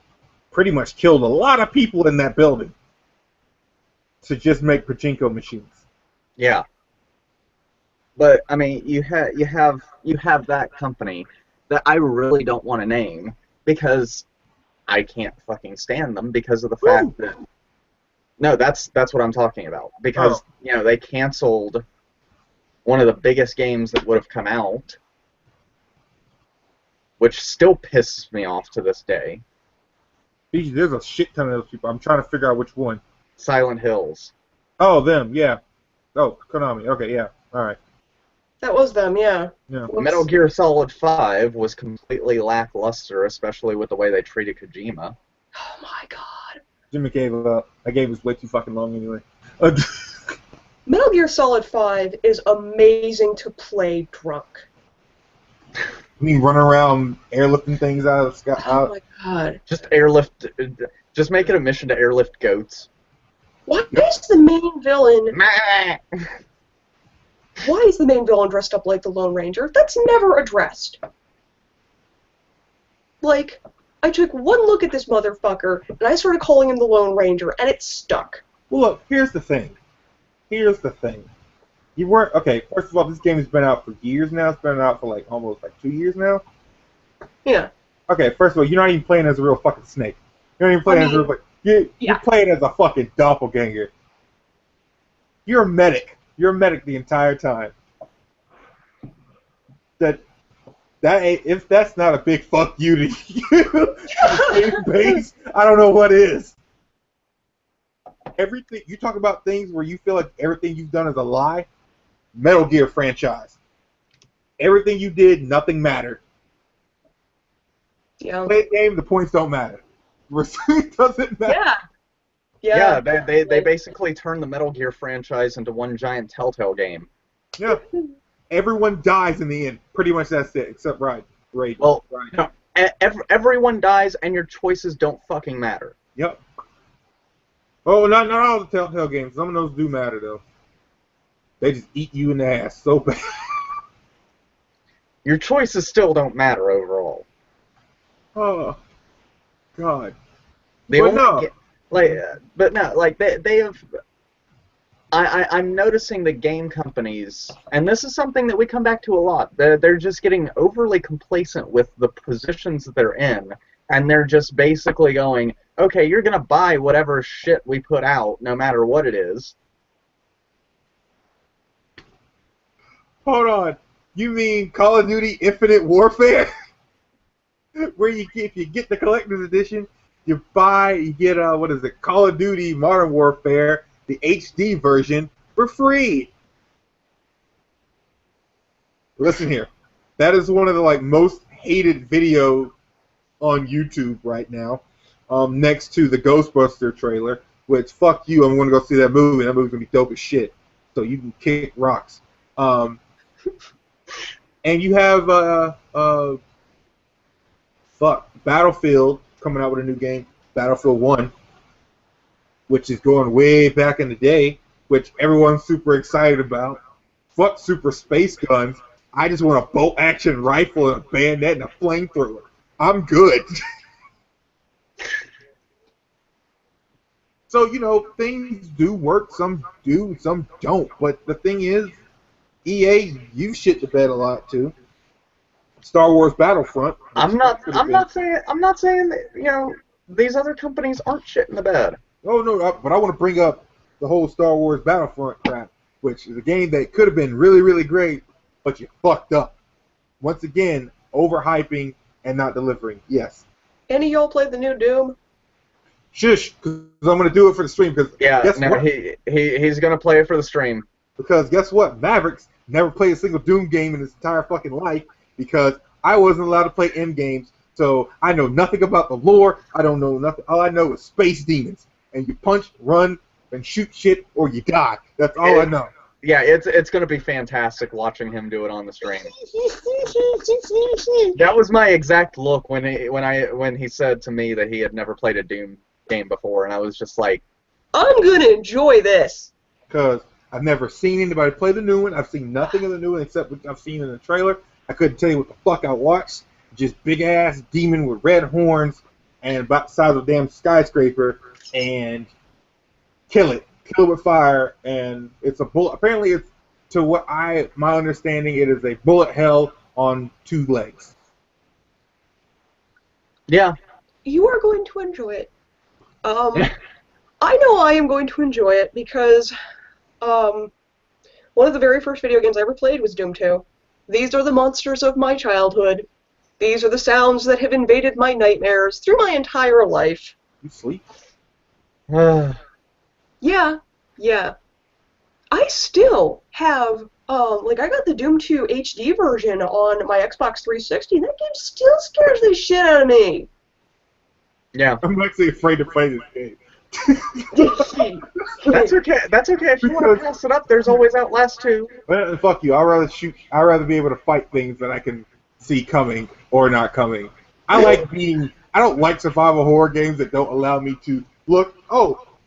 pretty much killed a lot of people in that building to just make pachinko machines. Yeah. But I mean, you have that company that I really don't want to name because I can't fucking stand them because of the fact that no, that's what I'm talking about, because you know, they canceled one of the biggest games that would have come out, which still pisses me off to this day. There's a shit ton of those people. I'm trying to figure out which one. Silent Hills. Oh, them, yeah. Oh, Konami. Okay, yeah. All right. That was them, yeah. Metal Gear Solid 5 was completely lackluster, especially with the way they treated Kojima. Oh my god. Jimmy gave up. That game was way too fucking long anyway. Metal Gear Solid 5 is amazing to play drunk. I mean, running around airlifting things out of the sky. Oh my god. Just make it a mission to airlift goats. Why is the main villain... Why is the main villain dressed up like the Lone Ranger? That's never addressed. Like, I took one look at this motherfucker, and I started calling him the Lone Ranger, and it stuck. Well, look, here's the thing. Here's the thing. You weren't okay. First of all, this game has been out for years now. It's been out for like almost like 2 years now. Yeah. Okay, first of all, you're not even playing as a real fucking snake. You're not even playing as a real. You're playing as a fucking doppelganger. You're a medic. You're a medic the entire time. If that's not a big fuck you to you, game base, I don't know what is. Everything you talk about things where you feel like everything you've done is a lie. Metal Gear franchise. Everything you did, nothing mattered. Yeah. Play a game, the points don't matter. Receipt doesn't matter. Yeah. They basically turned the Metal Gear franchise into one giant Telltale game. Yeah. Everyone dies in the end. Pretty much that's it, except Raiden. Well, Raiden. no, everyone dies, and your choices don't fucking matter. Yep. Oh, not all the Telltale games. Some of those do matter, though. They just eat you in the ass so bad. Your choices still don't matter overall. Oh, God. They But only no. They have. I'm noticing the game companies, and this is something that we come back to a lot. They're just getting overly complacent with the positions that they're in, and they're just basically going, okay, you're gonna buy whatever shit we put out, no matter what it is. Hold on. You mean Call of Duty Infinite Warfare? Where if you get the collector's edition, you get what is it? Call of Duty Modern Warfare, the HD version, for free. Listen here. That is one of the most hated video on YouTube right now. Next to the Ghostbuster trailer, which fuck you, I'm gonna go see that movie. That movie's gonna be dope as shit. So you can kick rocks. And you have Battlefield coming out with a new game, Battlefield 1, which is going way back in the day, which everyone's super excited about. Fuck super space guns. I just want a bolt action rifle and a bayonet and a flamethrower. I'm good. So, things do work, some do, some don't. But the thing is, EA, you shit the bed a lot too. Star Wars Battlefront. I'm not saying that, these other companies aren't shitting the bed. Oh no, but I want to bring up the whole Star Wars Battlefront crap, which is a game that could have been really, really great, but you fucked up. Once again, overhyping and not delivering. Yes. Any of y'all played the new Doom? Shush, because I'm going to do it for the stream. Cause he's going to play it for the stream. Because guess what? Mavericks never played a single Doom game in his entire fucking life because I wasn't allowed to play end games. So I know nothing about the lore. I don't know nothing. All I know is space demons. And you punch, run, and shoot shit, or you die. That's all I know. Yeah, it's going to be fantastic watching him do it on the stream. That was my exact look when he said to me that he had never played a Doom game before, and I was just like, I'm gonna enjoy this. Because I've never seen anybody play the new one. I've seen nothing of the new one except what I've seen in the trailer. I couldn't tell you what the fuck I watched. Just big ass demon with red horns and about the size of a damn skyscraper and kill it with fire, and it's a bullet. Apparently, it's my understanding, it is a bullet hell on 2 legs. Yeah. You are going to enjoy it. I know I am going to enjoy it because one of the very first video games I ever played was Doom 2. These are the monsters of my childhood. These are the sounds that have invaded my nightmares through my entire life. You sleep? Yeah. I still have, I got the Doom 2 HD version on my Xbox 360, and that game still scares the shit out of me. Yeah. I'm actually afraid to play this game. That's okay. If you want to pass it up, there's always Outlast 2. Well, fuck you. I'd rather be able to fight things that I can see coming or not coming. I don't like survival horror games that don't allow me to look,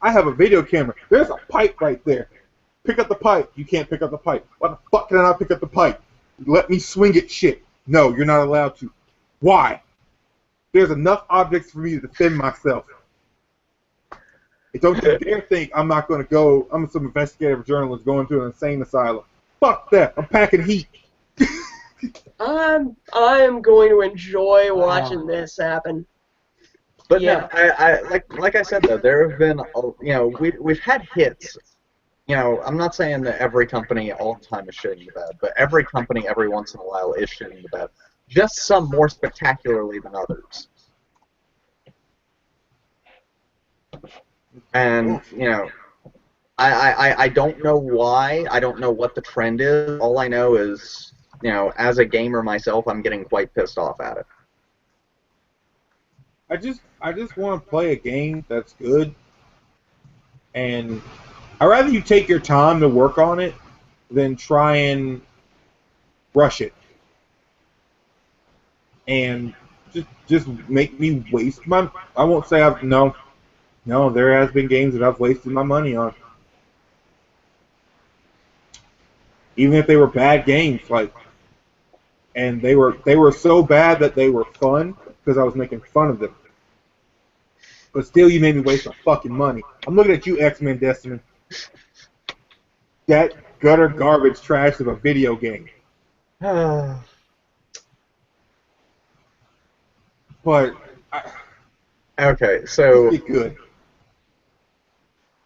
I have a video camera. There's a pipe right there. Pick up the pipe. You can't pick up the pipe. Why the fuck can I not pick up the pipe? Let me swing it, shit. No, you're not allowed to. Why? There's enough objects for me to defend myself. And don't you dare think I'm not going to go, I'm some investigative journalist going to an insane asylum. Fuck that. I'm packing heat. I'm going to enjoy watching this happen. But Yeah. no, like I said though, there have been, we've had hits. I'm not saying that every company all the time is shitting the bed, but every company every once in a while is shitting the bed. Just some more spectacularly than others. And, I don't know why. I don't know what the trend is. All I know is, as a gamer myself, I'm getting quite pissed off at it. I just want to play a game that's good, and I'd rather you take your time to work on it than try and rush it, and just make me waste my. I won't say I've no. There has been games that I've wasted my money on, even if they were bad games, and they were so bad that they were fun because I was making fun of them. But still, you made me waste my fucking money. I'm looking at you, XMen Destiny. That gutter garbage trash of a video game. But Okay, so it's good.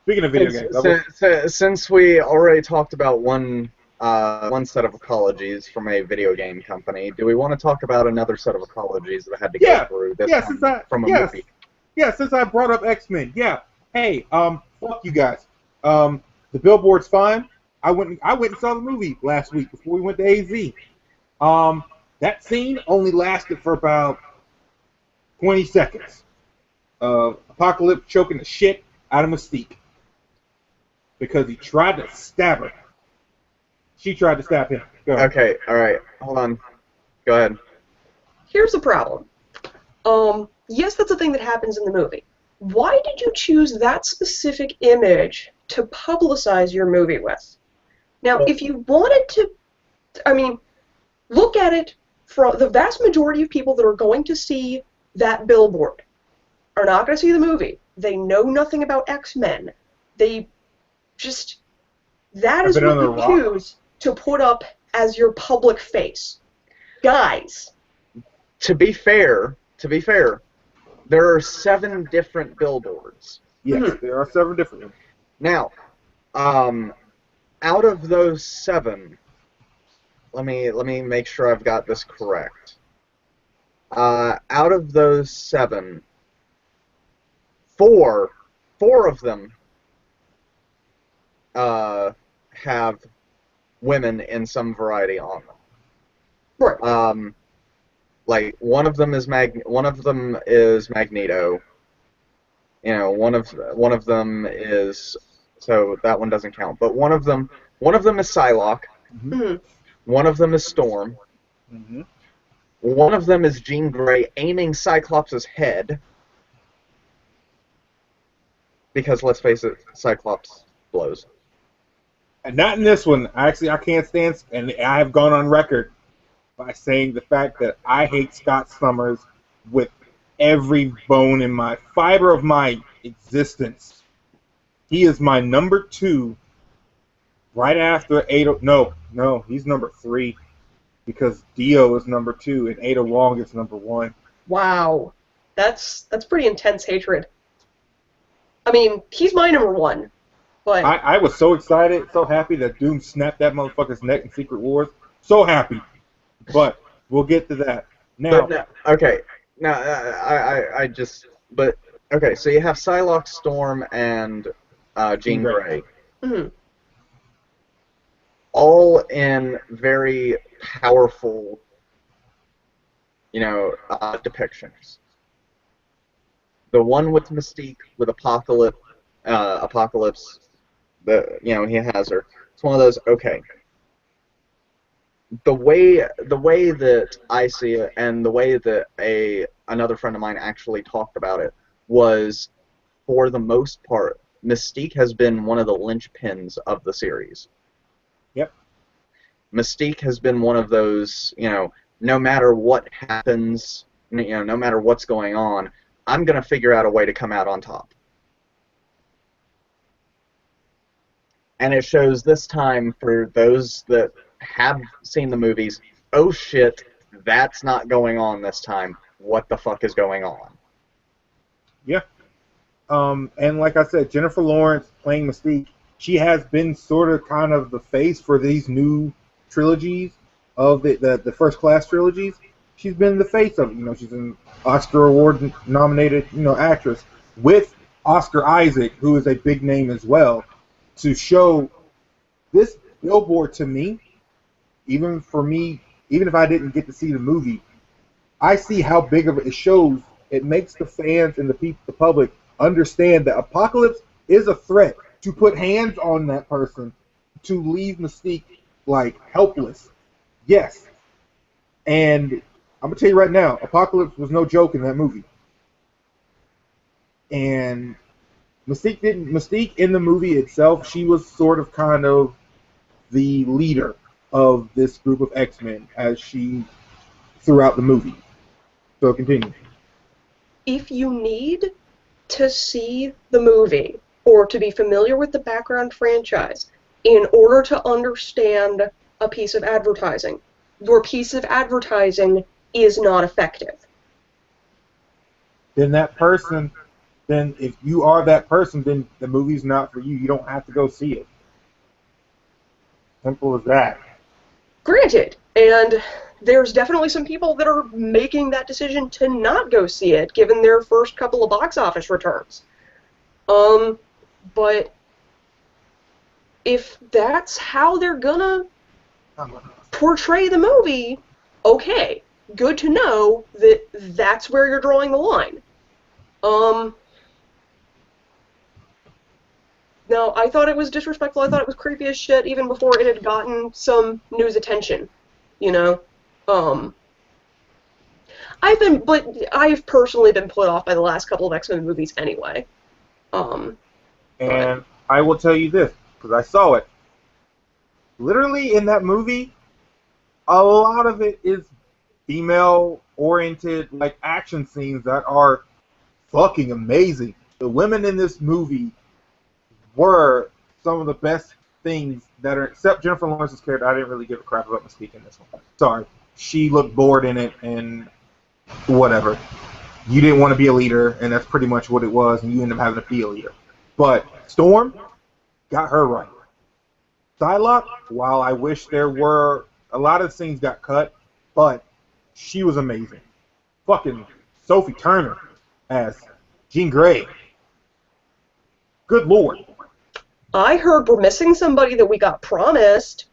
Speaking of video games, since we already talked about one set of apologies from a video game company, do we want to talk about another set of apologies that I had to go through this time from a movie? Yeah, since I brought up X-Men, yeah. Hey, fuck you guys. The billboard's fine. I went and saw the movie last week before we went to AZ. That scene only lasted for about 20 seconds. Apocalypse choking the shit out of Mystique because he tried to stab her. She tried to stab him. Go ahead. Okay, all right, hold on. Go ahead. Here's the problem. Yes, that's a thing that happens in the movie. Why did you choose that specific image to publicize your movie with? Now, if you wanted to, look at it from the vast majority of people that are going to see that billboard are not going to see the movie. They know nothing about X-Men. They just, that is what you choose to put up as your public face. Guys. To be fair, there are 7 different billboards. Yes, there are 7 different ones. Now, out of those 7, let me make sure I've got this correct. Out of those 7, 4 of them have women in some variety on them. Right. Like one of them is Magneto. One of them is, so that one doesn't count. But one of them is Psylocke. Mm-hmm. One of them is Storm. Mm-hmm. One of them is Jean Grey aiming Cyclops' head. Because let's face it, Cyclops blows. And not in this one. Actually, I can't stand, and I have gone on record by saying the fact that I hate Scott Summers with every bone in my fiber of my existence. He is my number 2 right after Ada. No, he's number 3 because Dio is number 2 and Ada Wong is number 1. Wow. That's pretty intense hatred. He's my number 1. But I was so excited, so happy that Doom snapped that motherfucker's neck in Secret Wars. So happy. But we'll get to that. Now, okay. Now, okay, so you have Psylocke, Storm, and Jean Grey. Mm-hmm. All in very powerful, depictions. The one with Mystique, with Apocalypse, he has her. It's one of those, okay. The way that I see it, and the way that another friend of mine actually talked about it, was, for the most part, Mystique has been one of the linchpins of the series. Yep. Mystique has been one of those, no matter what happens, no matter what's going on, I'm going to figure out a way to come out on top. And it shows this time, for those that have seen the movies, oh shit, that's not going on this time. What the fuck is going on? Yeah. And like I said, Jennifer Lawrence playing Mystique, she has been sort of kind of the face for these new trilogies of the First Class trilogies. She's been the face of it. She's an Oscar award nominated, actress with Oscar Isaac, who is a big name as well, to show this billboard to me, even for me, even if I didn't get to see the movie, I see how big of it shows. It makes the fans and the public understand that Apocalypse is a threat, to put hands on that person, to leave Mystique helpless. Yes. And I'm gonna tell you right now, Apocalypse was no joke in that movie. And Mystique in the movie itself, she was sort of kind of the leader of this group of X-Men as she throughout the movie. So continue. If you need to see the movie or to be familiar with the background franchise in order to understand a piece of advertising, your piece of advertising is not effective. Then if you are that person, then the movie's not for you. You don't have to go see it. Simple as that. Granted, and there's definitely some people that are making that decision to not go see it, given their first couple of box office returns. But if that's how they're gonna portray the movie, okay, good to know that that's where you're drawing the line. No, I thought it was disrespectful. I thought it was creepy as shit even before it had gotten some news attention, I've personally been put off by the last couple of X-Men movies anyway. And I will tell you this, because I saw it. Literally in that movie, a lot of it is female-oriented, action scenes that are fucking amazing. The women in this movie were some of the best things that are, except Jennifer Lawrence's character. I didn't really give a crap about Mystique in this one. Sorry. She looked bored in it, and whatever. You didn't want to be a leader, and that's pretty much what it was, and you ended up having to be a leader. But Storm got her right. Psylocke, while I wish there were a lot of scenes got cut, but she was amazing. Fucking Sophie Turner as Jean Grey. Good Lord. I heard we're missing somebody that we got promised.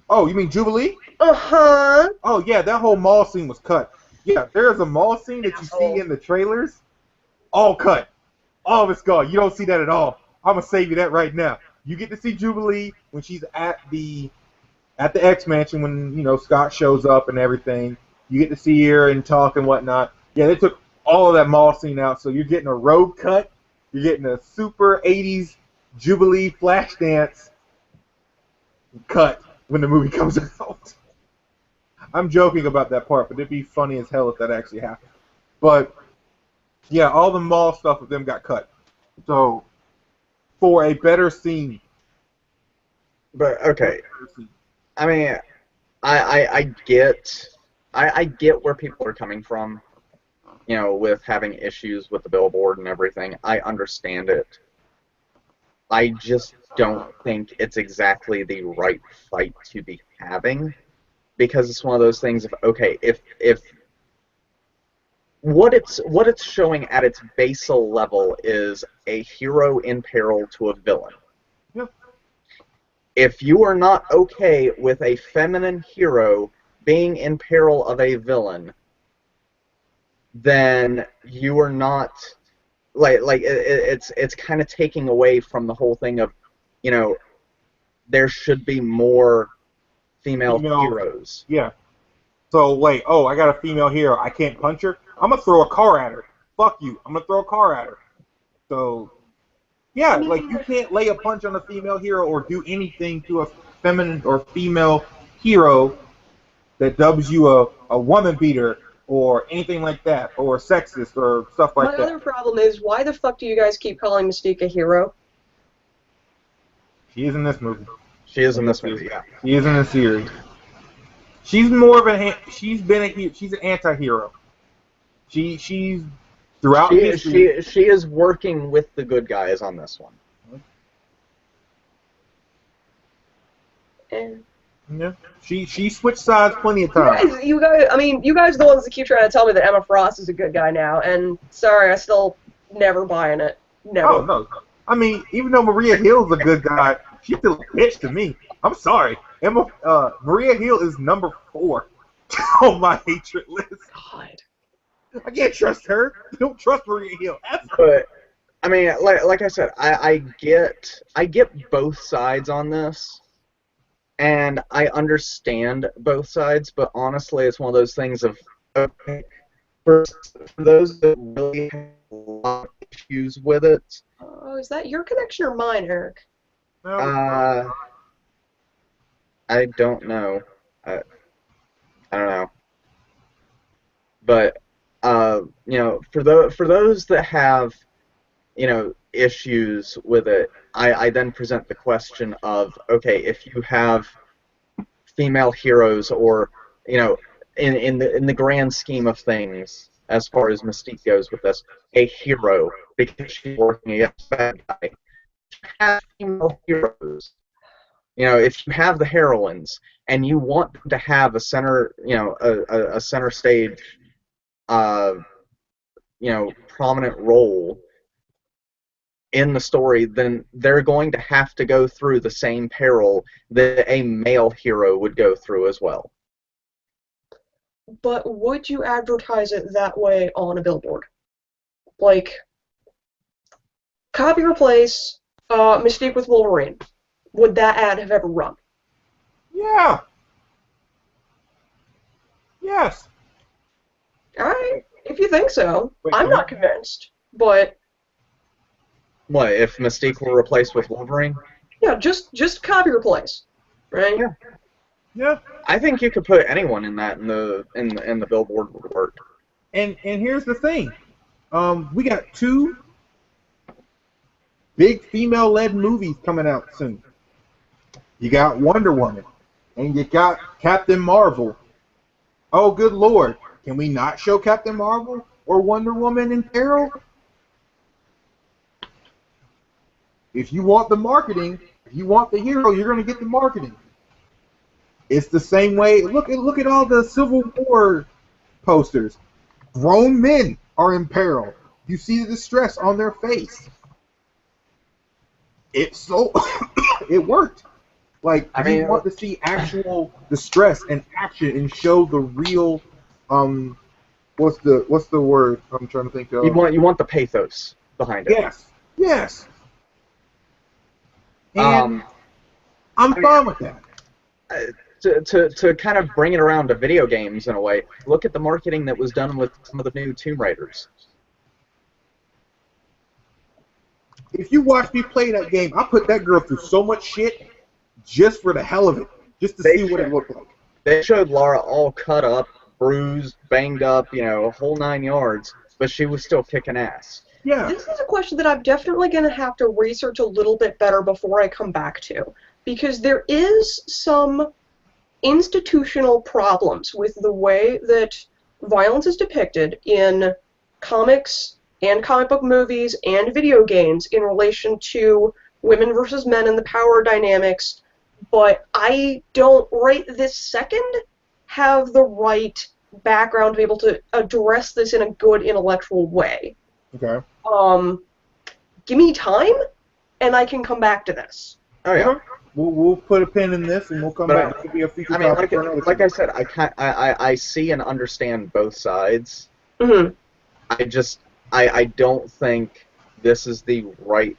Oh, you mean Jubilee? Uh-huh. Oh, yeah, that whole mall scene was cut. Yeah, there's a mall scene that you see in the trailers. All cut. All of it's gone. You don't see that at all. I'm going to save you that right now. You get to see Jubilee when she's at the X Mansion when, Scott shows up and everything. You get to see her and talk and whatnot. Yeah, they took all of that mall scene out, so you're getting a road cut. You're getting a super 80s Jubilee flash dance cut when the movie comes out. I'm joking about that part, but it'd be funny as hell if that actually happened. But, yeah, all the mall stuff with them got cut. So, for a better scene. But, okay. I mean, I get where people are coming from, with having issues with the billboard and everything. I understand it. I just don't think it's exactly the right fight to be having, because it's one of those things of, okay, if what it's showing at its basal level is a hero in peril to a villain. Yep. If you are not okay with a feminine hero being in peril of a villain, then you are not it's kind of taking away from the whole thing of, there should be more female heroes. Yeah. So wait, I got a female hero. I can't punch her. I'm gonna throw a car at her. Fuck you. I'm gonna throw a car at her. So Yeah, I like mean, you can't lay a punch on a female hero or do anything to a feminine or female hero that dubs you a woman beater or anything like that, or sexist or stuff my like that. other problem is, why the fuck do you guys keep calling Mystique a hero? She is in this movie. She is in And this movie, yeah. she is in the series. She's more of she's an anti-hero. She's throughout history. She is working with the good guys on this one. And Yeah. She switched sides plenty of you times. guys, I mean, you guys are the ones that keep trying to tell me that Emma Frost is a good guy now, and sorry, I still never buying it. Never. Oh no. I mean, even though Maria Hill's a good guy, she's still a bitch to me. I'm sorry. Maria Hill is number 4 on my hatred list. God. I can't trust her. I don't trust Maria Hill. But I mean, like I said, I get both sides on this, and I understand both sides. But honestly, it's one of those things of, okay, for those that really have a lot of issues with it, Oh, is that your connection or mine, Eric? No, I don't know. I don't know. But for those that have, issues with it, I then present the question of, okay, if you have female heroes, or in the grand scheme of things, as far as Mystique goes with this, a hero, because she's working against a bad guy, have female heroes. If you have the heroines and you want them to have a center, a center stage, uh, prominent role in the story, then they're going to have to go through the same peril that a male hero would go through as well. But would you advertise it that way on a billboard? Like, copy replace Mystique with Wolverine. Would that ad have ever run? yeah. Yes. Alright, if you think so. Wait, I'm not convinced. But, What if Mystique were replaced with Wolverine? yeah, just copy replace. Right? Yeah. Yeah. I think you could put anyone in that in the billboard would work. And here's the thing. We got 2 big female-led movies coming out soon. You got Wonder Woman, and you got Captain Marvel. Oh, good Lord. Can we not show Captain Marvel or Wonder Woman in peril? If you want the marketing, if you want the hero, you're going to get the marketing. It's the same way. Look at all the Civil War posters. Grown men are in peril. You see the distress on their face. It worked. Like, you want to see actual distress and action and show the real what's the word I'm trying to think of? You want the pathos behind it. Yes. And I'm fine with that. To kind of bring it around to video games in a way, look at the marketing that was done with some of the new Tomb Raiders. If you watch me play that game, I put that girl through so much shit just for the hell of it, just to see what it looked like. They showed Lara all cut up, bruised, banged up, a whole 9 yards, but she was still kicking ass. Yeah. This is a question that I'm definitely going to have to research a little bit better before I come back to. Because there is some institutional problems with the way that violence is depicted in comics and comic book movies and video games in relation to women versus men and the power dynamics, but I don't right this second have the right background to be able to address this in a good intellectual way. Okay. Give me time, and I can come back to this. Oh yeah. We'll put a pin in this, and we'll come back. It could be a future topic for another like I said, I see and understand both sides. Mm-hmm. I don't think this is the right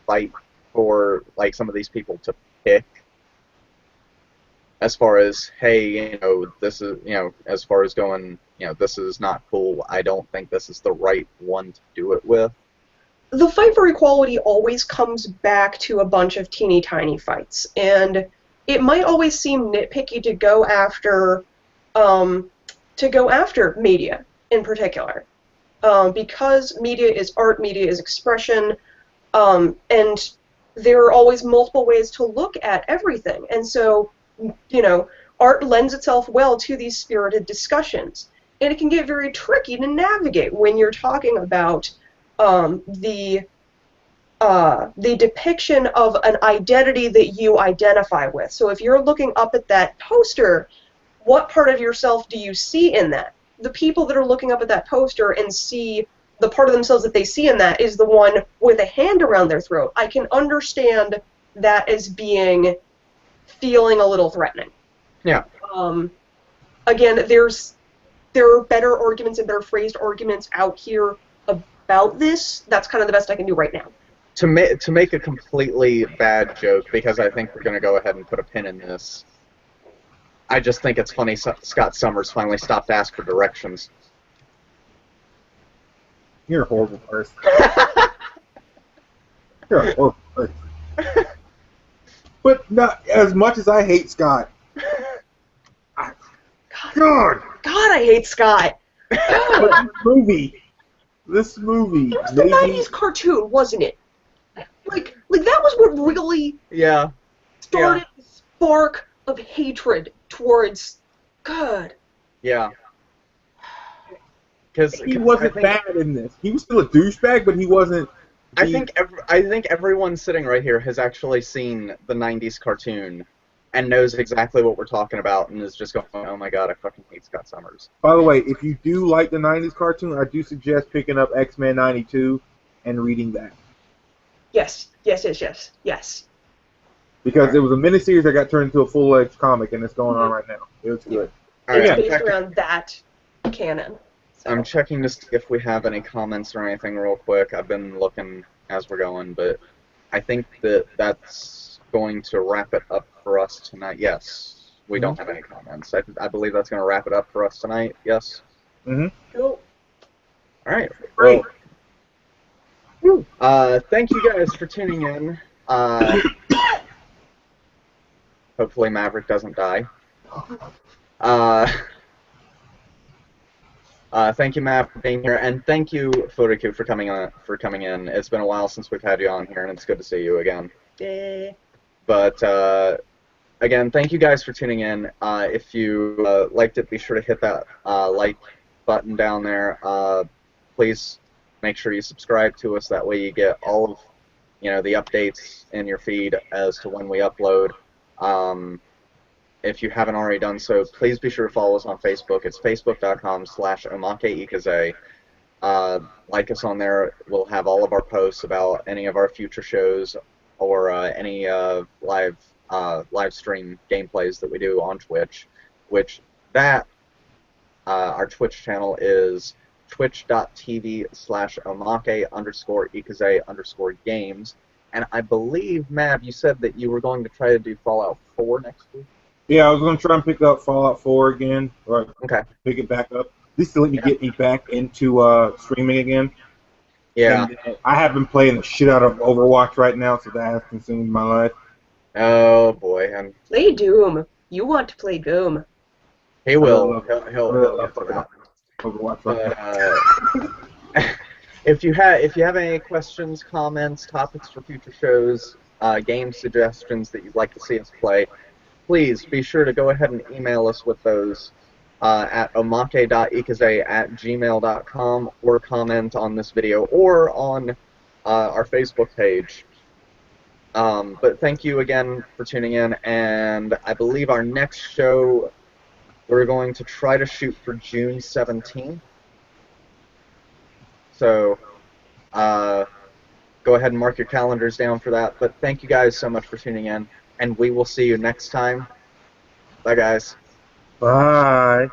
fight for like some of these people to pick. As far as, hey, this is, as far as going, this is not cool. I don't think this is the right one to do it with. the fight for equality always comes back to a bunch of teeny tiny fights, and it might always seem nitpicky um, to go after media in particular, because media is art, media is expression, and there are always multiple ways to look at everything, and so, art lends itself well to these spirited discussions, and it can get very tricky to navigate when you're talking about um, the the depiction of an identity that you identify with. So if you're looking up at that poster, what part of yourself do you see in that? The people that are looking up at that poster and see the part of themselves that they see in that is the one with a hand around their throat. I can understand that as feeling a little threatening. Yeah. Again, there are better arguments and better phrased arguments out here about this. That's kind of the best I can do right now. To make a completely bad joke, because I think we're going to go ahead and put a pin in this, I just think it's funny Scott Summers finally stopped to ask for directions. You're a horrible person. You're a horrible person. But not as much as I hate Scott. God, I hate Scott. But this movie, It was the 90s cartoon, wasn't it? Like that was what really started the spark of hatred towards God. Yeah. He wasn't bad in this. He was still a douchebag, but he wasn't. I think everyone sitting right here has actually seen the 90s cartoon and knows exactly what we're talking about and is just going, oh my god, I fucking hate Scott Summers. By the way, if you do like the 90s cartoon, I do suggest picking up X-Men 92 and reading that. Yes. Because it was a miniseries that got turned into a full-fledged comic, and it's going on right now. It was good. It's based around that canon. So. I'm checking to see if we have any comments or anything real quick. I've been looking as we're going, but I think that's going to wrap it up for us tonight. Yes, we don't have any comments. I believe that's going to wrap it up for us tonight. Yes? Mm-hmm. Cool. All right. Great. Well, thank you guys for tuning in. Hopefully Maverick doesn't die. Thank you, Matt, for being here, and thank you, Furuku, for coming in. It's been a while since we've had you on here, and it's good to see you again. But again, thank you guys for tuning in. If you liked it, be sure to hit that like button down there. Please make sure you subscribe to us. That way, you get all of the updates in your feed as to when we upload. If you haven't already done so, please be sure to follow us on Facebook. It's facebook.com/Omake Ikuze. Like us on there. We'll have all of our posts about any of our future shows or any live stream gameplays that we do on Twitch. Our Twitch channel is twitch.tv/Omake_Ikuze_games. And I believe, Mav, you said that you were going to try to do Fallout 4 next week? Yeah, I was going to try and pick up Fallout 4 again, or pick it back up. At least to let me get me back into streaming again. Yeah. And I have been playing the shit out of Overwatch right now, so that has consumed my life. Oh, boy. Play Doom. You want to play Doom. He will. He'll Overwatch. But, if you have any questions, comments, topics for future shows, game suggestions that you'd like to see us play, please be sure to go ahead and email us with those at omake.ikuze@gmail.com or comment on this video or on our Facebook page. But thank you again for tuning in, and I believe our next show we're going to try to shoot for June 17th. So go ahead and mark your calendars down for that. But thank you guys so much for tuning in, and we will see you next time. Bye, guys. Bye.